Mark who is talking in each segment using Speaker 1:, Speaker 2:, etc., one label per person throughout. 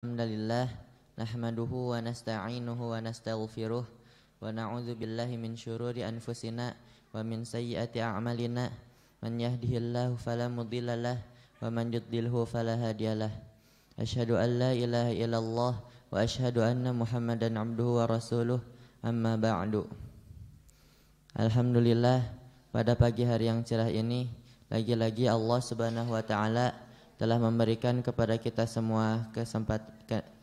Speaker 1: Alhamdulillah nahmaduhu wa nasta'inuhu wa nastaghfiruh wa na'udzu billahi min syururi anfusina wa min sayyiati a'malina man yahdihillahu fala mudhillalah wa man yudlilhu fala hadiyalah. Asyhadu an la ilaha illallah wa asyhadu anna Muhammadan abduhu wa rasuluh, amma ba'du. Alhamdulillah, pada pagi hari yang cerah ini lagi-lagi Allah Subhanahu wa taala telah memberikan kepada kita semua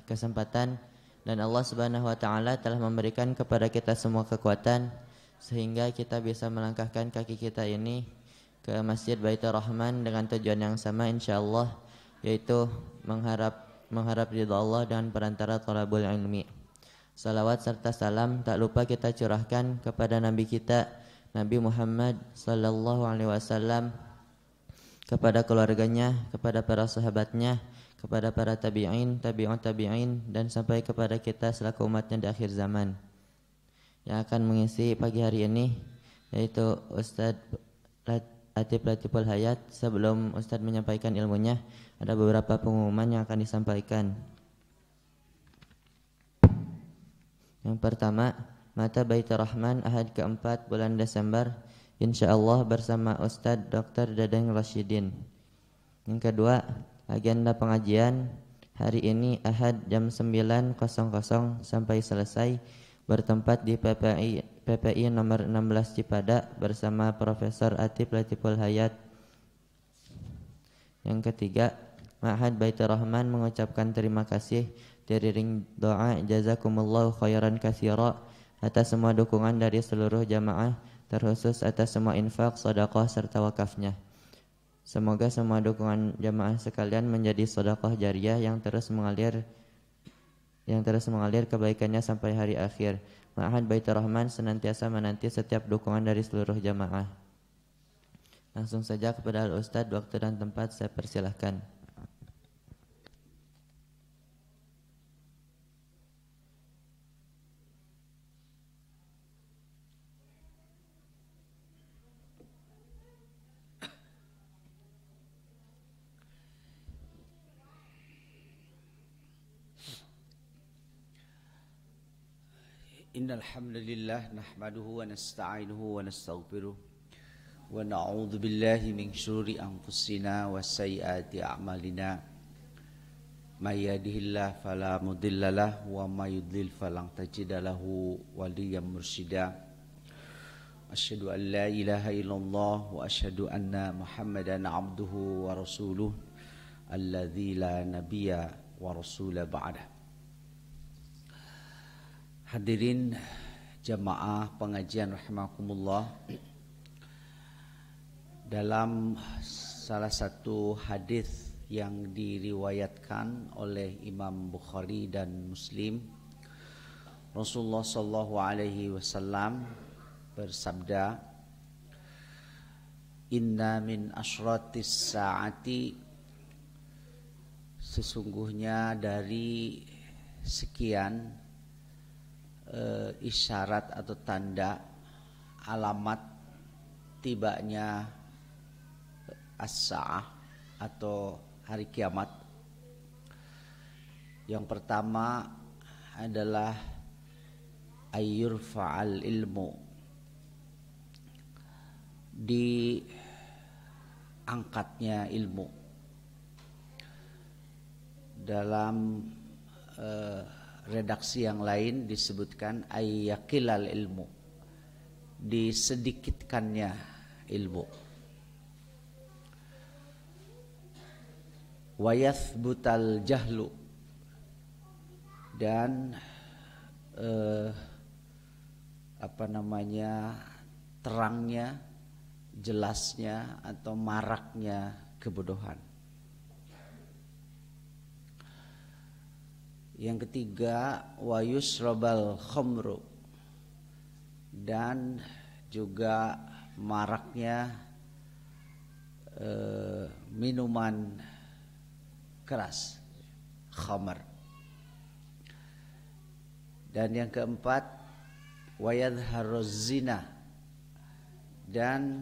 Speaker 1: kesempatan, dan Allah Subhanahu wa taala telah memberikan kepada kita semua kekuatan sehingga kita bisa melangkahkan kaki kita ini ke Masjid Baitur Rahman dengan tujuan yang sama insyaallah, yaitu mengharap ridha Allah dengan perantara thalabul ilmi. Salawat serta salam tak lupa kita curahkan kepada Nabi kita Nabi Muhammad sallallahu alaihi wasallam, kepada keluarganya, kepada para sahabatnya, kepada para tabi'in, tabi'ut tabi'in, dan sampai kepada kita selaku umatnya di akhir zaman. Yang akan mengisi pagi hari ini yaitu Ustadz Atif Latiful Hayat. Sebelum Ustadz menyampaikan ilmunya, ada beberapa pengumuman yang akan disampaikan. Yang pertama, Mata Baitur Rahman Ahad keempat bulan Desember insyaallah bersama Ustadz Dr. Dadang Rasyidin. Yang kedua, agenda pengajian hari ini Ahad jam 9.00 sampai selesai, bertempat di PPI nomor 16 Cipada bersama Profesor Atif Latiful Hayat. Yang ketiga, Ma'had Baitur Rahman mengucapkan terima kasih teriring doa jazakumullahu khairan katsira atas semua dukungan dari seluruh jamaah, terkhusus atas semua infak, sedekah serta wakafnya. Semoga semua dukungan jamaah sekalian menjadi sedekah jariah yang terus mengalir kebaikannya sampai hari akhir. Ma'had Baitur Rahman senantiasa menanti setiap dukungan dari seluruh jamaah. Langsung saja kepada Al-Ustadz, waktu dan tempat saya persilahkan.
Speaker 2: Innal hamdalillah nahmaduhu wa nasta'inuhu wa nastaghfiruh wa na'udzu billahi min syururi anfusina wa sayyiati a'malina. May yahdihillahu fala mudhillalah wa may yudlil falan tajida lahu waliyyan mursyida. Asyhadu an la ilaha illallah wa asyhadu anna Muhammadan abduhu wa rasuluh alladzi la nabiyya wa rasula ba'dah. Hadirin jamaah pengajian rahimakumullah, dalam salah satu hadis yang diriwayatkan oleh Imam Bukhari dan Muslim, Rasulullah sallallahu alaihi wasallam bersabda, "Inna min asyratis saati," sesungguhnya dari sekian isyarat atau tanda alamat tibanya as-sa'ah atau hari kiamat. Yang pertama adalah ayyurfa'al ilmu, diangkatnya ilmu. Dalam redaksi yang lain disebutkan ayyakilal ilmu, disedikitkannya ilmu. Wa yathbutal jahlu, dan terangnya, jelasnya atau maraknya kebodohan. Yang ketiga, wa yusrabal khamru, dan juga maraknya minuman keras, khamar. Dan yang keempat, wa yadhharuz zina, dan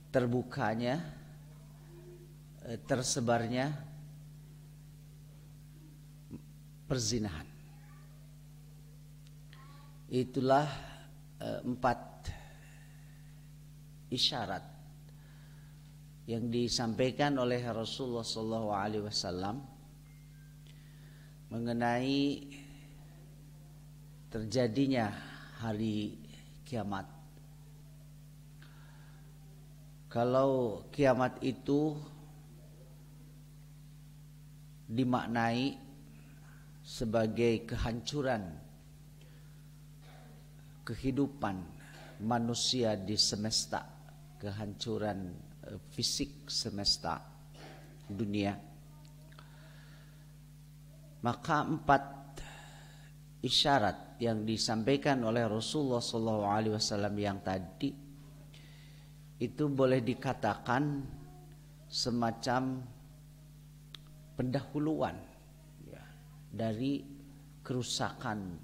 Speaker 2: terbukanya, tersebarnya perzinahan. Itulah 4 isyarat yang disampaikan oleh Rasulullah SAW mengenai terjadinya hari kiamat. Kalau kiamat itu dimaknai sebagai kehancuran kehidupan manusia di semesta, kehancuran fisik semesta dunia, maka 4 isyarat yang disampaikan oleh Rasulullah SAW yang tadi itu boleh dikatakan semacam pendahuluan ya, dari kerusakan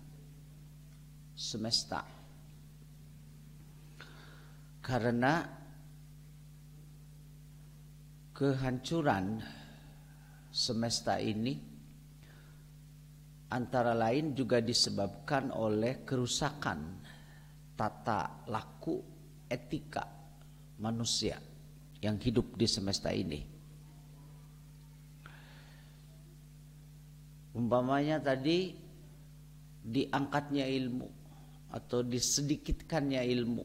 Speaker 2: semesta. Karena kehancuran semesta ini antara lain juga disebabkan oleh kerusakan tata laku etika manusia yang hidup di semesta ini. Umpamanya tadi diangkatnya ilmu atau disedikitkannya ilmu.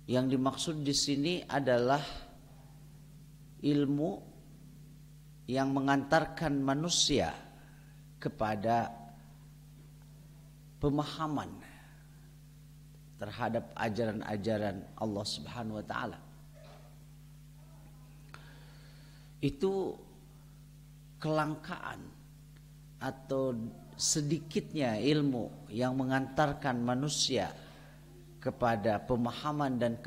Speaker 2: Yang dimaksud di sini adalah ilmu yang mengantarkan manusia kepada pemahaman terhadap ajaran-ajaran Allah Subhanahu wa taala. Itu kelangkaan atau sedikitnya ilmu yang mengantarkan manusia kepada pemahaman dan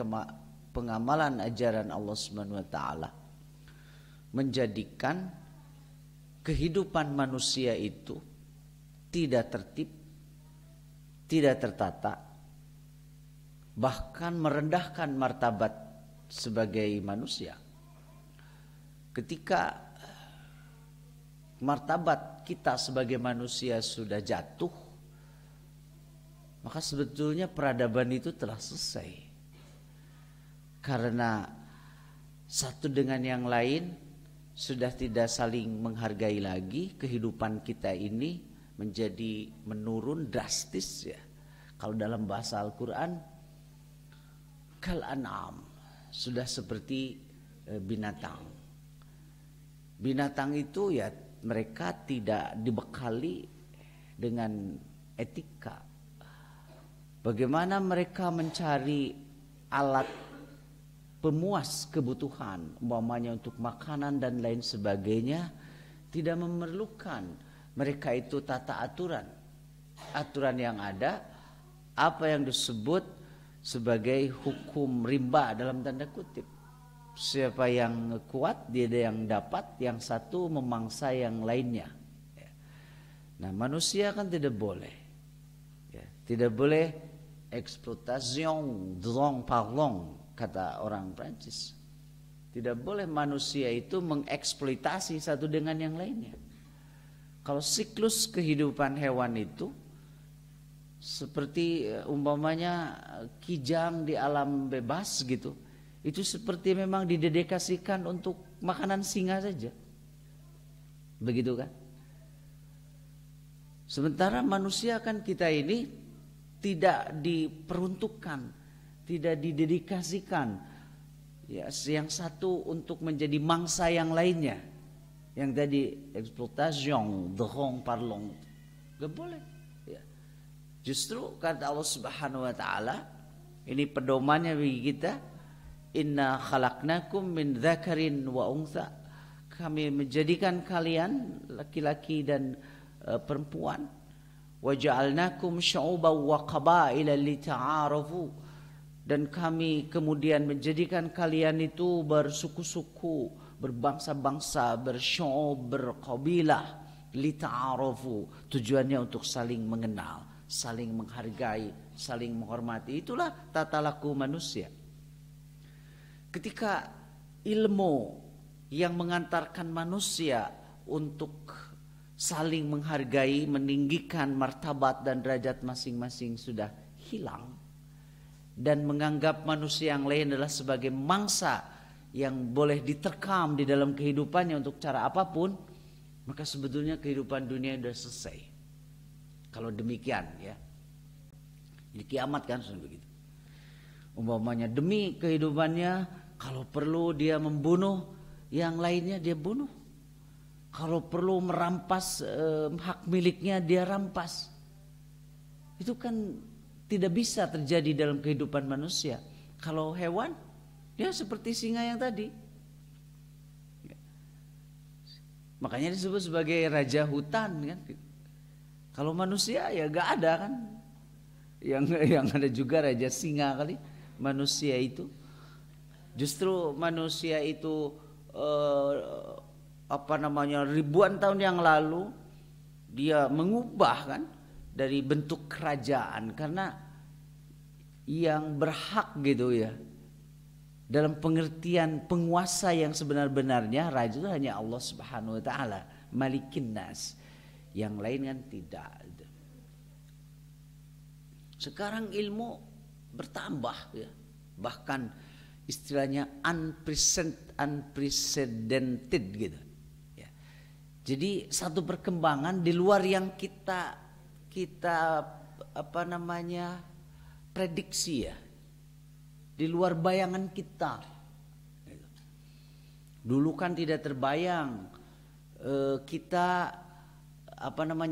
Speaker 2: pengamalan ajaran Allah Subhanahu wa taala menjadikan kehidupan manusia itu tidak tertib, tidak tertata, bahkan merendahkan martabat sebagai manusia. Ketika martabat kita sebagai manusia sudah jatuh, maka sebetulnya peradaban itu telah selesai. Karena satu dengan yang lain sudah tidak saling menghargai lagi, kehidupan kita ini menjadi menurun drastis ya. Kalau dalam bahasa Al-Quran, kal an'am, sudah seperti binatang. Binatang itu ya mereka tidak dibekali dengan etika. Bagaimana mereka mencari alat pemuas kebutuhan, umpamanya untuk makanan dan lain sebagainya, tidak memerlukan mereka itu tata aturan. Aturan yang ada, apa yang disebut sebagai hukum rimba dalam tanda kutip. Siapa yang kuat, dia yang dapat, yang satu memangsa yang lainnya. Nah, manusia kan tidak boleh. Tidak boleh exploitation drong parlong, kata orang Prancis. Tidak boleh manusia itu mengeksploitasi satu dengan yang lainnya. Kalau siklus kehidupan hewan itu seperti umpamanya kijang di alam bebas gitu, itu seperti memang didedikasikan untuk makanan singa saja. Begitu kan? Sementara manusia kan kita ini tidak diperuntukkan, tidak didedikasikan ya, yang satu untuk menjadi mangsa yang lainnya. Yang tadi exploitation, drong parlong, gak boleh ya. Justru kata Allah Subhanahu wa taala, ini pedomannya bagi kita, inna khalaqnakum min dzakarin wa untha, kami menjadikan kalian laki-laki dan perempuan, wa ja'alnakum syu'uban wa qabaila lita'arafu, dan kami kemudian menjadikan kalian itu bersuku-suku, berbangsa-bangsa, bersyu'ub, berqabilah, lita'arafu, tujuannya untuk saling mengenal, saling menghargai, saling menghormati. Itulah tata laku manusia. Ketika ilmu yang mengantarkan manusia untuk saling menghargai, meninggikan martabat dan derajat masing-masing sudah hilang, dan menganggap manusia yang lain adalah sebagai mangsa yang boleh diterkam di dalam kehidupannya untuk cara apapun, maka sebetulnya kehidupan dunia sudah selesai. Kalau demikian ya, di kiamat kan sudah begitu. Umpamanya demi kehidupannya, kalau perlu dia membunuh yang lainnya dia bunuh. Kalau perlu merampas hak miliknya dia rampas. Itu kan tidak bisa terjadi dalam kehidupan manusia. Kalau hewan, dia seperti singa yang tadi. Makanya disebut sebagai raja hutan kan. Kalau manusia ya gak ada kan. Yang ada juga raja singa kali. Manusia itu. Justru manusia itu ribuan tahun yang lalu dia mengubah kan dari bentuk kerajaan, karena yang berhak gitu ya, dalam pengertian penguasa yang sebenar-benarnya raja itu hanya Allah Subhanahu wa taala, Malikin Nas. Yang lain kan tidak. Sekarang ilmu bertambah ya. Bahkan istilahnya unprecedented gitu. Ya. Jadi satu perkembangan di luar yang kita prediksi ya. Di luar bayangan kita. Dulu kan tidak terbayang kita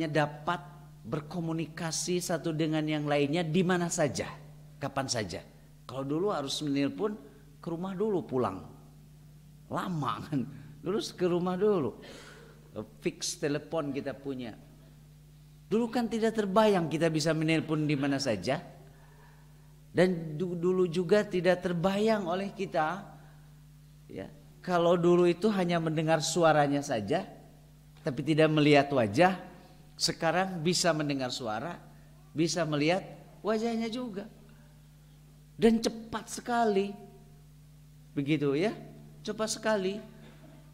Speaker 2: dapat berkomunikasi satu dengan yang lainnya di mana saja, kapan saja. Kalau dulu harus menelpon ke rumah dulu pulang, lama kan, terus ke rumah dulu, fix telepon kita punya. Dulu kan tidak terbayang kita bisa menelpon di mana saja, dan dulu juga tidak terbayang oleh kita, ya, kalau dulu itu hanya mendengar suaranya saja, tapi tidak melihat wajah. Sekarang bisa mendengar suara, bisa melihat wajahnya juga, dan cepat sekali. Begitu ya, cepat sekali.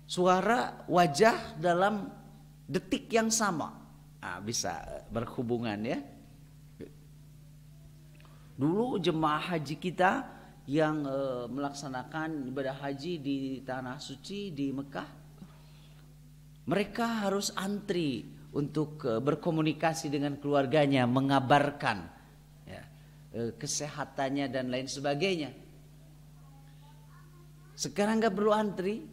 Speaker 2: Suara, wajah dalam detik yang sama. Bisa berhubungan ya. Dulu jemaah haji kita yang melaksanakan ibadah haji di Tanah Suci di Mekah, mereka harus antri untuk berkomunikasi dengan keluarganya, mengabarkan ya, kesehatannya dan lain sebagainya. Sekarang nggak perlu antri,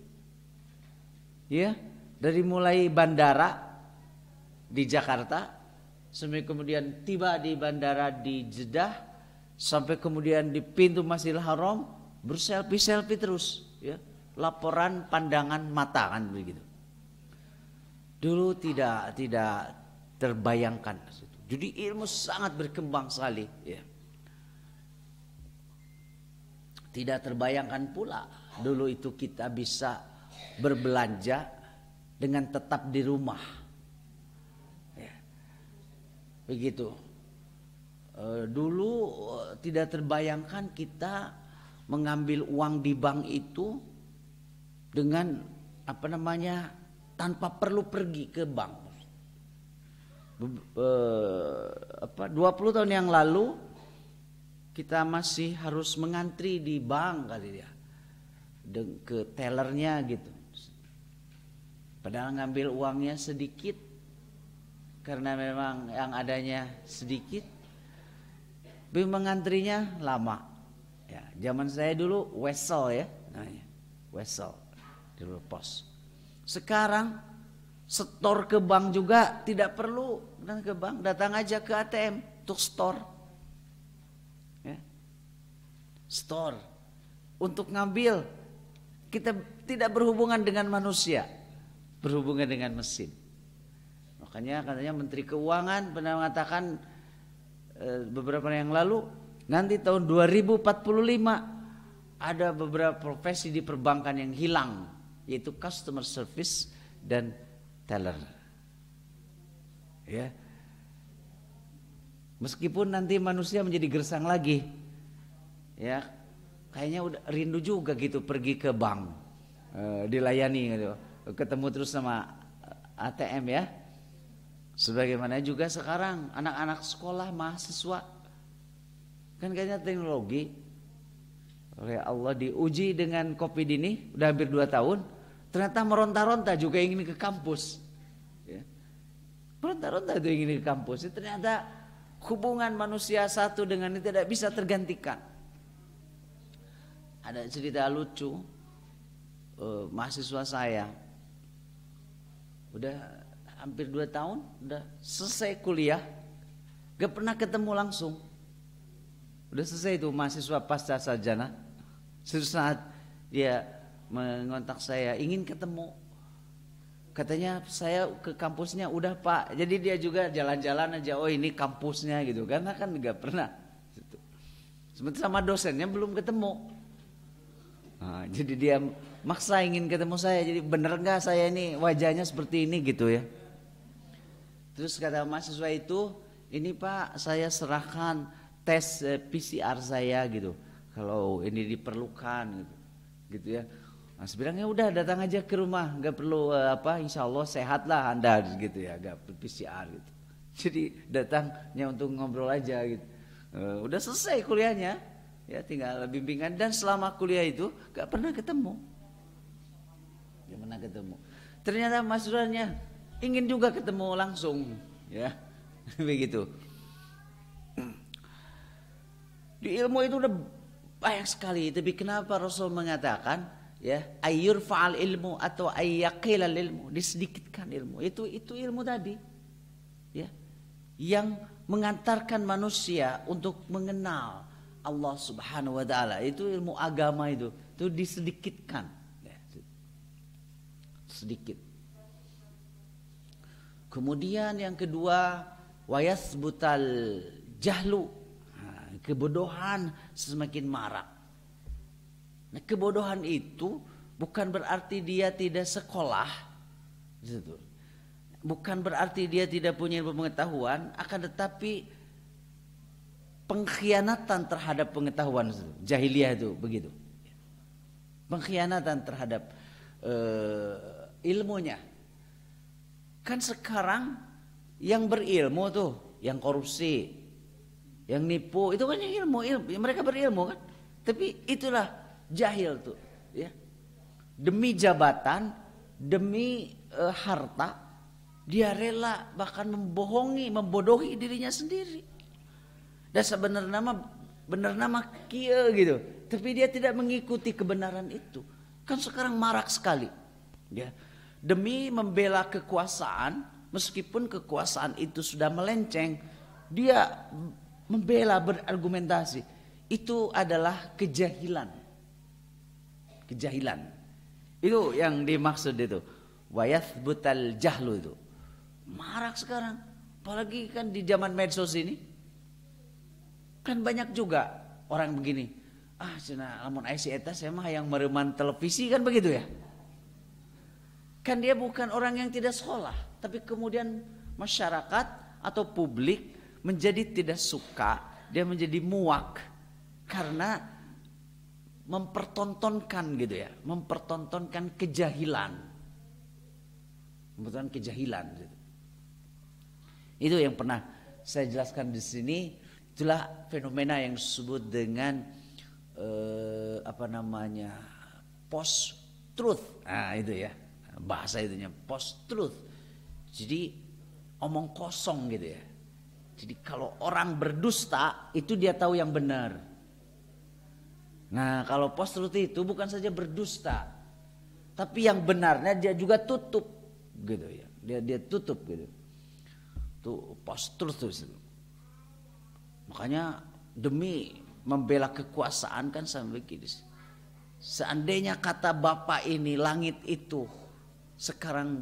Speaker 2: ya, dari mulai bandara di Jakarta sampai kemudian tiba di bandara di Jeddah, sampai kemudian di pintu Masjidil Haram berselfie terus, ya, laporan pandangan mata kan begitu. Dulu tidak terbayangkan. Jadi ilmu sangat berkembang sekali, ya. Tidak terbayangkan pula dulu itu kita bisa berbelanja dengan tetap di rumah, ya. Begitu. Dulu tidak terbayangkan kita mengambil uang di bank itu dengan tanpa perlu pergi ke bank. 20 tahun yang lalu kita masih harus mengantri di bank kali ya, ke tellernya gitu. Padahal ngambil uangnya sedikit, karena memang yang adanya sedikit, tapi mengantrinya lama. Ya, zaman saya dulu wesel ya, namanya wesel dulu pos. Sekarang setor ke bank juga tidak perlu datang ke bank, datang aja ke ATM untuk store, ya. Store untuk ngambil, kita tidak berhubungan dengan manusia, berhubungan dengan mesin. Makanya katanya Menteri Keuangan pernah mengatakan beberapa hari yang lalu, nanti tahun 2045 ada beberapa profesi di perbankan yang hilang, yaitu customer service dan teller. Ya. Meskipun nanti manusia menjadi gersang lagi, ya, kayaknya udah rindu juga gitu pergi ke bank, dilayani gitu, ketemu terus sama ATM ya. Sebagaimana juga sekarang anak-anak sekolah, mahasiswa, kan kayaknya teknologi oleh Allah diuji dengan COVID ini udah hampir 2 tahun, ternyata meronta-ronta juga ingin ke kampus. Ya. Meronta-ronta itu ingin ke kampus. Ternyata hubungan manusia satu dengan ini tidak bisa tergantikan. Ada cerita lucu, mahasiswa saya udah hampir 2 tahun, udah selesai kuliah, gak pernah ketemu langsung. Udah selesai itu mahasiswa pasca sarjana. Suatu saat dia mengontak saya, ingin ketemu. Katanya saya ke kampusnya, udah Pak. Jadi dia juga jalan-jalan aja, oh ini kampusnya gitu. Karena kan gak pernah. Sementara sama dosennya belum ketemu. Nah, jadi dia maksa ingin ketemu saya. Jadi bener gak saya ini wajahnya seperti ini gitu ya. Terus kata mahasiswa itu, ini Pak saya serahkan tes PCR saya gitu. Kalau ini diperlukan gitu ya. Nah, sebenarnya udah datang aja ke rumah, nggak perlu insya Allah sehat lah Anda gitu ya, nggak PCR gitu. Jadi datangnya untuk ngobrol aja gitu. Udah selesai kuliahnya, ya tinggal bimbingan dan selama kuliah itu nggak pernah ketemu. Nggak pernah ketemu. Ternyata mahasiswanya ingin juga ketemu langsung, ya begitu. Di ilmu itu udah banyak sekali, tapi kenapa Rasul mengatakan ya ayyur fa'al ilmu atau ayyaqilal ilmu, disedikitkan ilmu. Itu ilmu tadi. Ya. Yang mengantarkan manusia untuk mengenal Allah Subhanahu wa taala. Itu ilmu agama itu disedikitkan. Ya. Sedikit. Kemudian yang kedua wayasbutal jahlu. Kebodohan semakin marak. Nah, kebodohan itu bukan berarti dia tidak sekolah, bukan berarti dia tidak punya ilmu pengetahuan, akan tetapi pengkhianatan terhadap pengetahuan, jahiliyah itu begitu. Pengkhianatan terhadap ilmunya. Kan sekarang yang berilmu tuh, yang korupsi, yang nipu itu kan yang ilmu, mereka berilmu kan, tapi itulah jahil tuh, ya. Demi jabatan, demi harta, dia rela bahkan membodohi dirinya sendiri. Dan sebenarnya benar nama kia gitu, tapi dia tidak mengikuti kebenaran itu. Kan sekarang marak sekali, ya. Demi membela kekuasaan, meskipun kekuasaan itu sudah melenceng, dia membela, berargumentasi. Itu adalah kejahilan. Kejahilan. Itu yang dimaksud itu. Wayathbutal jahlu itu. Marak sekarang. Apalagi kan di zaman medsos ini. Kan banyak juga orang begini. Cenah lamun aya si eta saya mah yang mereman televisi kan begitu ya. Kan dia bukan orang yang tidak sekolah. Tapi kemudian masyarakat atau publik menjadi tidak suka, dia menjadi muak karena mempertontonkan gitu ya, mempertontonkan kejahilan, mempertontonkan kejahilan. Gitu. Itu yang pernah saya jelaskan di sini, itulah fenomena yang disebut dengan post truth. Nah itu ya bahasa itunya post truth. Jadi omong kosong gitu ya. Jadi kalau orang berdusta itu dia tahu yang benar. Nah kalau post truth itu bukan saja berdusta, tapi yang benarnya dia juga tutup, gitu ya. Dia tutup gitu. Tuh post truth itu. Makanya demi membela kekuasaan kan sampai begini. Seandainya kata Bapak ini langit itu sekarang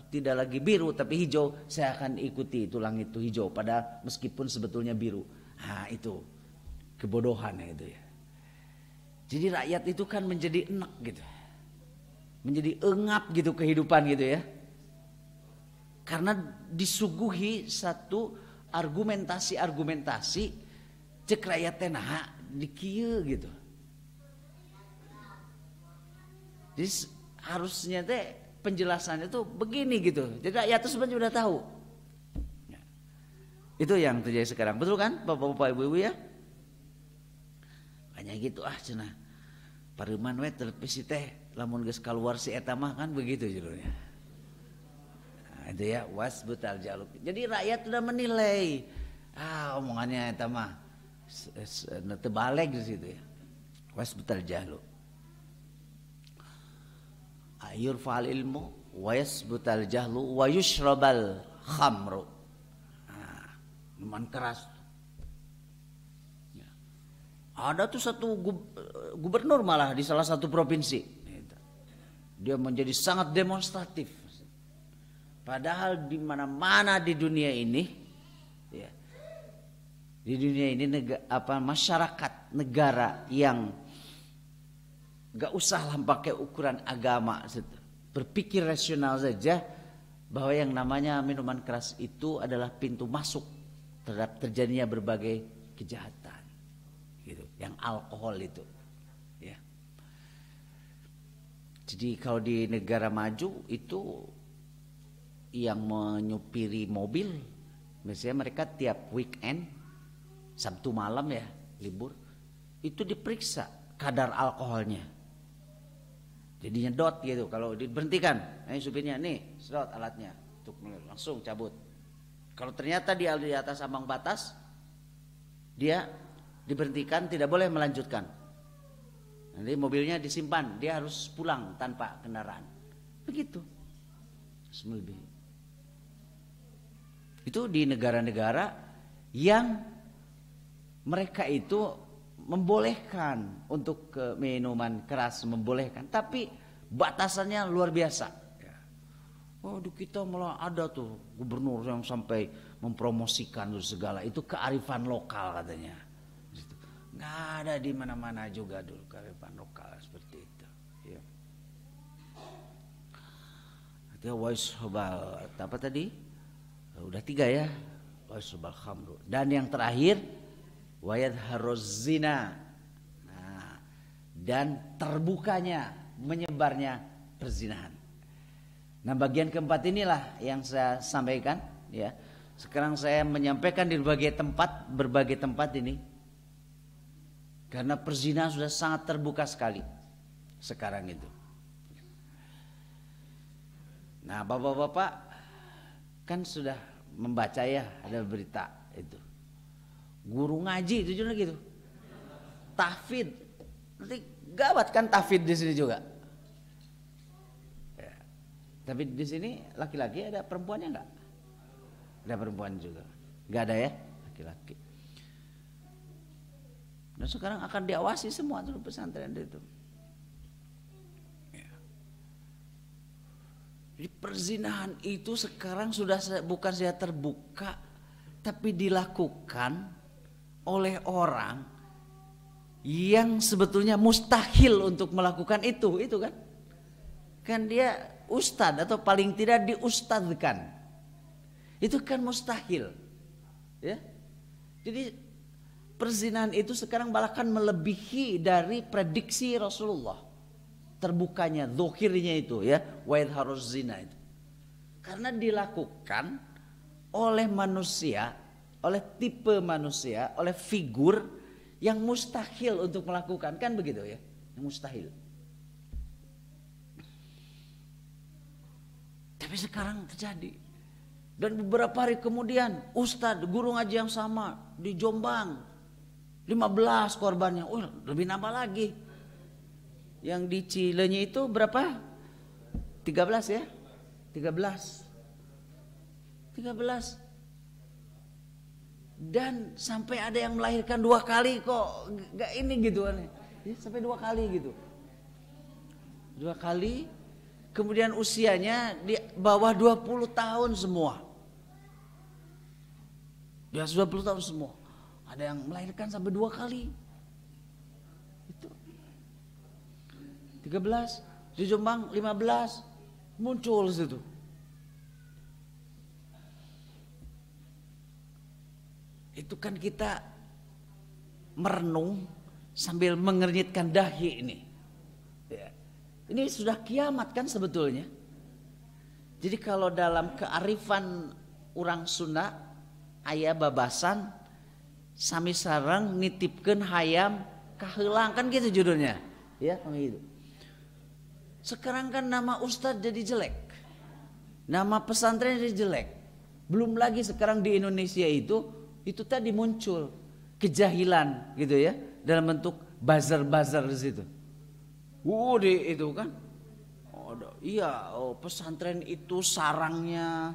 Speaker 2: tidak lagi biru tapi hijau, saya akan ikuti itu langit itu hijau padahal meskipun sebetulnya biru. Nah itu kebodohan itu ya. Jadi rakyat itu kan menjadi enak gitu, menjadi engap gitu kehidupan gitu ya, karena disuguhi satu argumentasi cek rakyat tenah dikieu gitu. Jadi harusnya teh penjelasannya itu begini gitu. Jadi rakyat itu sebenarnya sudah tahu. Ya. Itu yang terjadi sekarang. Betul kan Bapak-bapak Ibu-ibu ya? Makanya gitu cenah. Pareman we televisi teh lamun geus kaluar si eta mah kan begitu judulnya. Nah, itu ya wasbutal jaluk. Jadi rakyat sudah menilai omongannya eta mah terbalik di situ ya. Wasbutal jaluk. Ayur fa'al ilmu wa yasbutal jahlu wa yushrabal khamru. Minuman keras. Ya. Ada tuh satu gubernur malah di salah satu provinsi. Dia menjadi sangat demonstratif. Padahal di mana-mana di dunia ini, ya, di dunia ini masyarakat negara yang gak usah lah pakai ukuran agama, berpikir rasional saja bahwa yang namanya minuman keras itu adalah pintu masuk terhadap terjadinya berbagai kejahatan, gitu. Yang alkohol itu. Jadi kalau di negara maju itu yang menyupiri mobil, biasanya mereka tiap weekend, Sabtu malam ya, libur, itu diperiksa kadar alkoholnya. Jadi nyedot gitu, kalau diberhentikan, supirnya nih, sedot alatnya, langsung cabut. Kalau ternyata dia di atas ambang batas, dia diberhentikan, tidak boleh melanjutkan. Nanti mobilnya disimpan, dia harus pulang tanpa kendaraan. Begitu. Lebih. Itu di negara-negara yang mereka itu membolehkan untuk minuman keras, membolehkan, tapi batasannya luar biasa. Di kita malah ada tuh gubernur yang sampai mempromosikan segala itu kearifan lokal katanya. Nggak ada di mana-mana juga dulu kearifan lokal seperti itu. Ya. Artinya waisbal apa tadi? Udah 3 ya. Waisbal khamru. Dan yang terakhir wayad harozina. Nah, dan terbukanya, menyebarnya perzinahan. Nah, bagian keempat inilah yang saya sampaikan. Ya. Sekarang saya menyampaikan di berbagai tempat ini. Karena perzinahan sudah sangat terbuka sekali sekarang itu. Nah, bapak-bapak kan sudah membaca ya, ada berita itu. Guru ngaji itu juga gitu. Tahfidz. Nanti gawat kan tahfidz di sini juga. Ya. Tapi di sini laki-laki ada perempuannya enggak? Ada perempuan juga. Enggak ada ya, laki-laki. Dan sekarang akan diawasi semua tuh pesantren itu. Ya. Jadi perzinahan itu sekarang sudah bukan saja terbuka, tapi dilakukan oleh orang yang sebetulnya mustahil untuk melakukan itu kan? Kan dia ustadz atau paling tidak diustadzkan. Itu kan mustahil. Ya. Jadi perzinahan itu sekarang bahkan melebihi dari prediksi Rasulullah. Terbukanya, dzahirnya itu ya, wa'id haruz zina itu. Karena dilakukan oleh manusia, oleh tipe manusia, oleh figur yang mustahil untuk melakukan, kan begitu ya? Yang mustahil. Tapi sekarang terjadi. Dan beberapa hari kemudian ustadz, guru ngaji yang sama di Jombang, 15 korbannya, lebih nambah lagi. Yang di Cileunyi itu berapa? 13 ya? 13. Dan sampai ada yang melahirkan 2 kali kok gak ini gitu kan. Ya, sampai 2 kali gitu. 2 kali. Kemudian usianya di bawah 20 tahun semua. Di atas 20 tahun semua. Ada yang melahirkan sampai 2 kali. Itu 13, di Jombang 15 muncul situ. Itu kan kita merenung sambil mengernyitkan dahi ini. Ya. Ini sudah kiamat kan sebetulnya. Jadi kalau dalam kearifan orang Sunda aya babasan sami sareng nitipkeun hayam kaheulang kan gitu judulnya. Ya, gitu. Sekarang kan nama ustadz jadi jelek. Nama pesantren jadi jelek. Belum lagi sekarang di Indonesia itu tadi muncul kejahilan gitu ya dalam bentuk buzzer-buzzer di situ. Itu kan. Pesantren itu sarangnya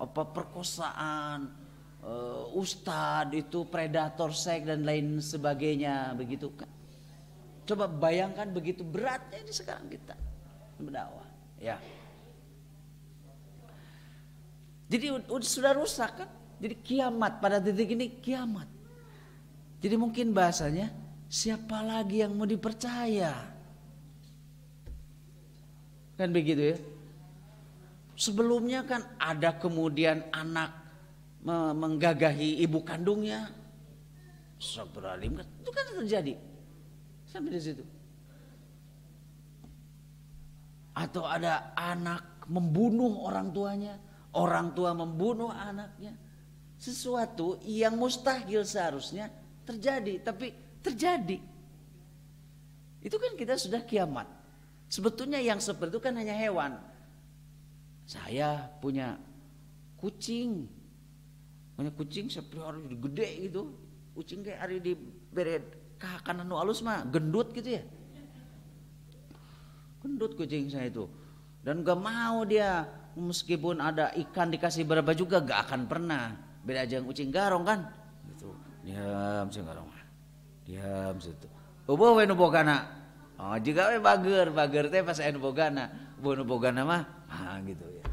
Speaker 2: perkosaan, ustadz itu predator seks dan lain sebagainya begitu kan. Coba bayangkan begitu beratnya ini sekarang kita berdakwah, ya. Jadi sudah rusak kan. Jadi kiamat pada titik ini kiamat. Jadi mungkin bahasanya siapa lagi yang mau dipercaya? Kan begitu ya. Sebelumnya kan ada kemudian anak menggagahi ibu kandungnya. Astagfirullahaladzim, itu kan terjadi. Sampai di situ. Atau ada anak membunuh orang tuanya. Orang tua membunuh anaknya. Sesuatu yang mustahil seharusnya terjadi. Tapi terjadi. Itu kan kita sudah kiamat. Sebetulnya yang seperti itu kan hanya hewan. Saya punya kucing. Punya kucing seperti hari gede gitu. Kucing kayak hari di beret kahakan anu alus mah gendut gitu ya. Gendut kucing saya itu. Dan gak mau dia. Meskipun ada ikan dikasih berapa juga gak akan pernah. Beda aja yang kucing garong kan. Gitu. Diam kucing garong. Diam situ. Ubo we nu bogana. Oh juga we bager teh pas anu bogana. Bu nu bogana mah gitu ya.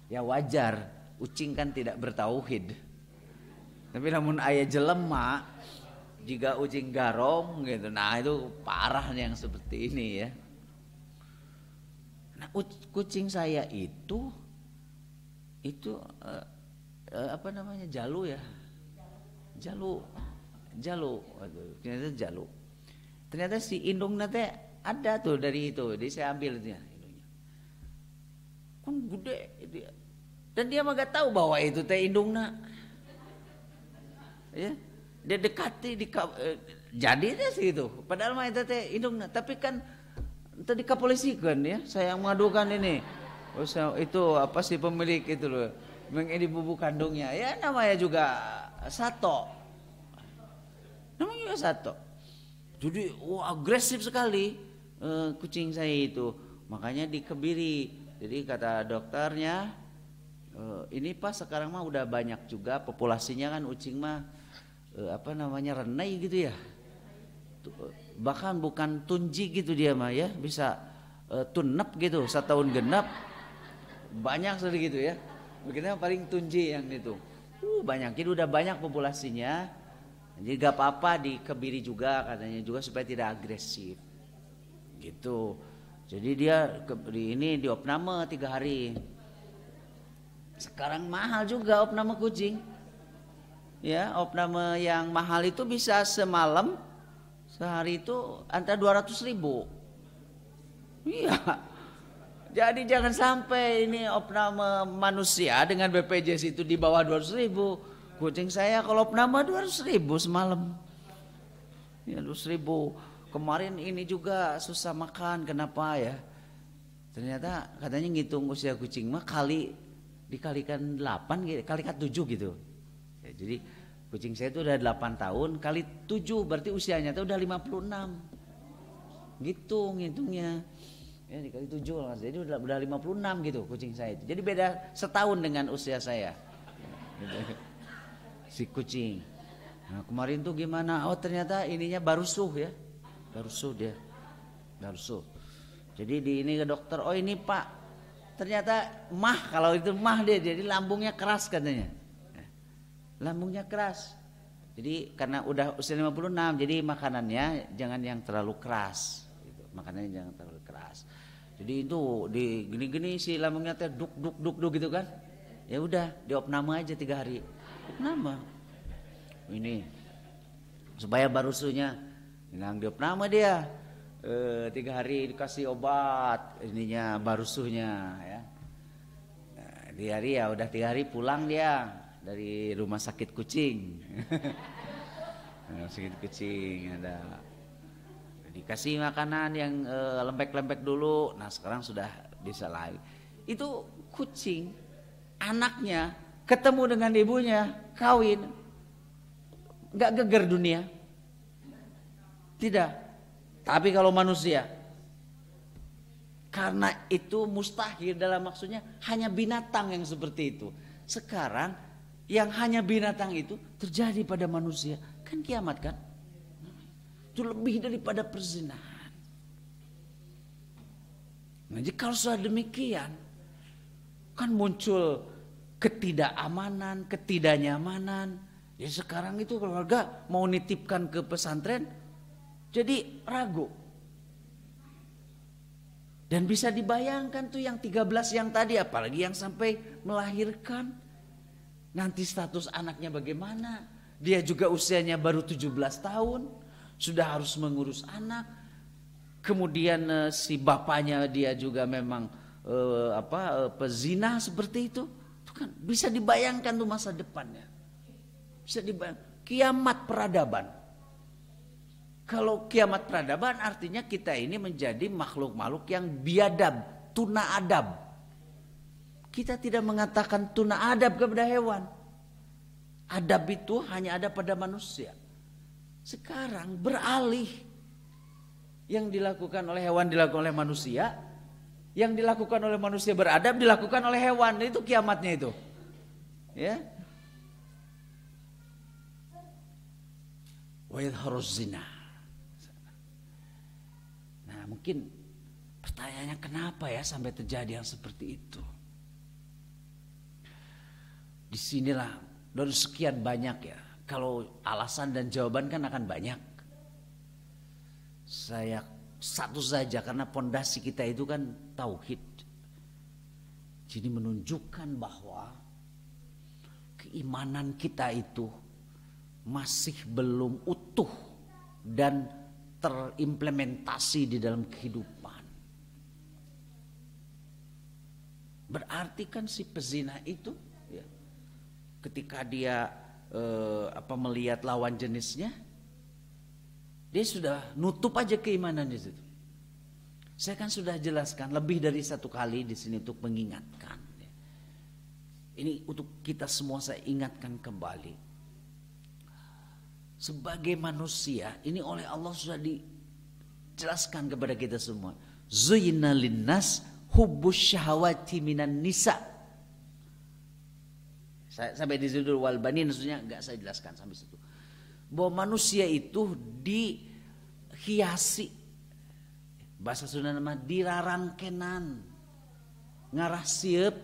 Speaker 2: Ya wajar, kucing kan tidak bertauhid. Tapi namun aya jelema jika kucing garong gitu. Nah itu parah yang seperti ini ya. Nah, kucing saya itu apa namanya jalu ya, jalu, ternyata jalu. Ternyata si indung nate ada tuh dari itu, jadi saya ambil dia indungnya. Kan gede dia, dan dia mah gak tahu bahwa itu teh indungna. Ya, dia dekati jadi deh sih itu. Padahal mah itu teh indungna, tapi kan tadi kepolisikan ya, saya mengadukan ini. Itu apa sih pemilik itu loh, mengedi bubu kandungnya. Ya namanya juga Sato. Namanya juga Sato. Jadi agresif sekali kucing saya itu. Makanya dikebiri. Jadi kata dokternya, ini pas sekarang mah udah banyak juga populasinya kan kucing mah renai gitu ya. Bahkan bukan tunji gitu dia mah ya, bisa tunep gitu, 1 tahun genap banyak sedikit gitu ya. Begitu paling tunji yang itu. Banyak, jadi udah banyak populasinya. Jadi gak apa-apa dikebiri juga katanya juga supaya tidak agresif. Gitu. Jadi dia ini diopname 3 hari. Sekarang mahal juga opname kucing. Ya, opname yang mahal itu bisa semalam sehari itu antara 200.000. Iya. Jadi jangan sampai ini opname manusia dengan BPJS itu di bawah 200.000. Kucing saya kalau opname 200.000 semalam. Ya 200.000. Kemarin ini juga susah makan, kenapa ya? Ternyata katanya ngitung usia kucing mah dikalikan 8 kalikan 7 gitu. Ya, jadi kucing saya itu udah 8 tahun kali 7 berarti usianya itu udah 56. Gitu ngitungnya. Ya dikali 7 jadi udah 56 gitu kucing saya itu. Jadi beda setahun dengan usia saya. Si kucing. Nah, kemarin tuh gimana? Oh ternyata ininya barusuh ya. Barusuh dia. Barusuh. Jadi di ini ke dokter, oh ini Pak. Ternyata kalau itu dia jadi lambungnya keras katanya. Lambungnya keras. Jadi karena udah usia 56 jadi makanannya jangan yang terlalu keras gitu. Makanannya jangan terlalu keras. Jadi itu di gini-gini si lambungnya teh duk gitu kan. Ya udah diopname aja 3 hari. Opname. Ini supaya barusunya nang diopname dia 3 hari dikasih obat ininya barusuhnya ya. 3 hari ya udah 3 hari pulang dia dari rumah sakit kucing. Rumah sakit kucing ada dikasih makanan yang lembek-lembek dulu. Nah sekarang sudah bisa lagi. Itu kucing anaknya ketemu dengan ibunya kawin, nggak geger dunia. Tidak. Tapi kalau manusia, karena itu mustahil dalam maksudnya hanya binatang yang seperti itu. Sekarang yang hanya binatang itu terjadi pada manusia. Kan kiamat kan? Itu lebih daripada perzinahan. Nah, jadi kalau sudah demikian, kan muncul ketidakamanan, ketidaknyamanan. Ya sekarang itu keluarga mau nitipkan ke pesantren, jadi ragu. Dan bisa dibayangkan tuh yang 13 yang tadi, apalagi yang sampai melahirkan. Nanti status anaknya bagaimana? Dia juga usianya baru 17 tahun, sudah harus mengurus anak. Kemudian si bapaknya dia juga memang pezina seperti itu. Itu kan bisa dibayangkan tuh masa depannya. Bisa dibayangkan kiamat peradaban. Kalau kiamat peradaban artinya kita ini menjadi makhluk-makhluk yang biadab, tuna adab. Kita tidak mengatakan tuna adab kepada hewan. Adab itu hanya ada pada manusia. Sekarang beralih. Yang dilakukan oleh hewan dilakukan oleh manusia. Yang dilakukan oleh manusia beradab dilakukan oleh hewan. Itu kiamatnya itu. Ya. Wa yadhharuz zina. Nah, mungkin pertanyaannya kenapa ya sampai terjadi yang seperti itu? Disinilah dari sekian banyak ya. Kalau alasan dan jawaban kan akan banyak. Saya satu saja karena pondasi kita itu kan tauhid. Jadi menunjukkan bahwa keimanan kita itu masih belum utuh dan terimplementasi di dalam kehidupan. Berarti kan si pezina itu ya, ketika dia melihat lawan jenisnya, dia sudah nutup aja keimanan di situ. Saya kan sudah jelaskan lebih dari satu kali di sini untuk mengingatkan. Ini untuk kita semua saya ingatkan kembali. Sebagai manusia ini oleh Allah sudah dijelaskan kepada kita semua. Zuyyina linnas hubbus syahawati minan nisa. Sampai di situ wal banin, maksudnya enggak saya jelaskan sampai situ. Bahwa manusia itu dihiasi, bahasa Sunda nama dirarangkenan, ngarah sieup.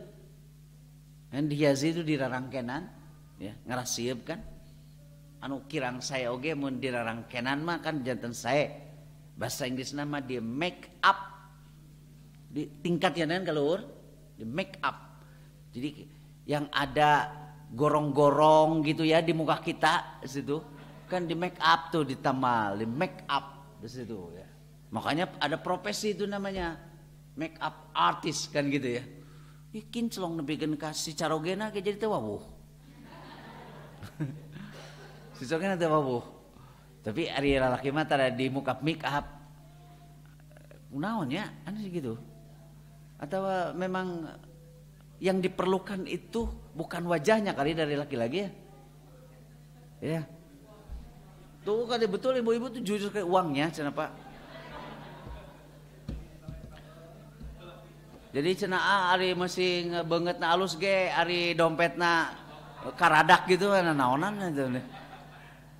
Speaker 2: Kan dihiasi itu dirarangkenan, ya, ngarah sieup kan. Anu kirang saya oge mun dirarangkenan mah kan janten saya. Bahasa Inggris nama dia make up. Di tingkat ya kan kalau di make up. Jadi yang ada gorong-gorong gitu ya di muka kita di situ kan di make up tuh ditamal, di make up di situ ya. Makanya ada profesi itu namanya make up artist kan gitu ya. Ikin celong nepikeun ka si carogena ge jadi teu wawuh. Si carogena teu wawuh. Tapi ari lalaki mah tara di muka make up. Kunaon ya? Anu gitu. Atau memang yang diperlukan itu bukan wajahnya kali dari laki-laki ya. Ya. Tuh kan betul ibu-ibu tuh jujur kayak uangnya cenah Pak. Jadi cenah ari masih beungeutna alus ge, ari dompetna karadak gitu kan naonan itu.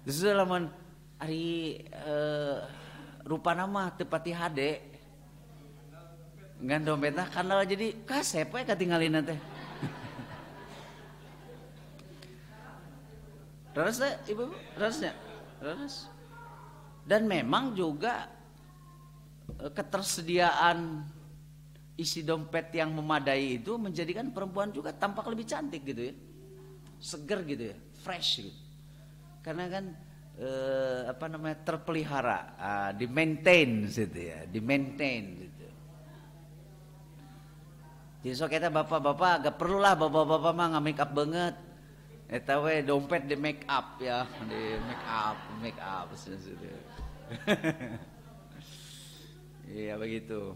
Speaker 2: Justru lamun ari rupana mah teu pati hade. Ngan dompetna kana jadi kasep we katinggalina teh. Raras ibu, rarasnya, raras. Dan memang juga ketersediaan isi dompet yang memadai itu menjadikan perempuan juga tampak lebih cantik gitu ya, seger gitu ya, fresh gitu. Karena kan terpelihara, di maintain gitu ya, di maintain gitu. Jadi so kita bapak-bapak agak perlulah bapak-bapak mah nggak make up banget. Eta we dompet di make up ya, di make up. Iya begitu.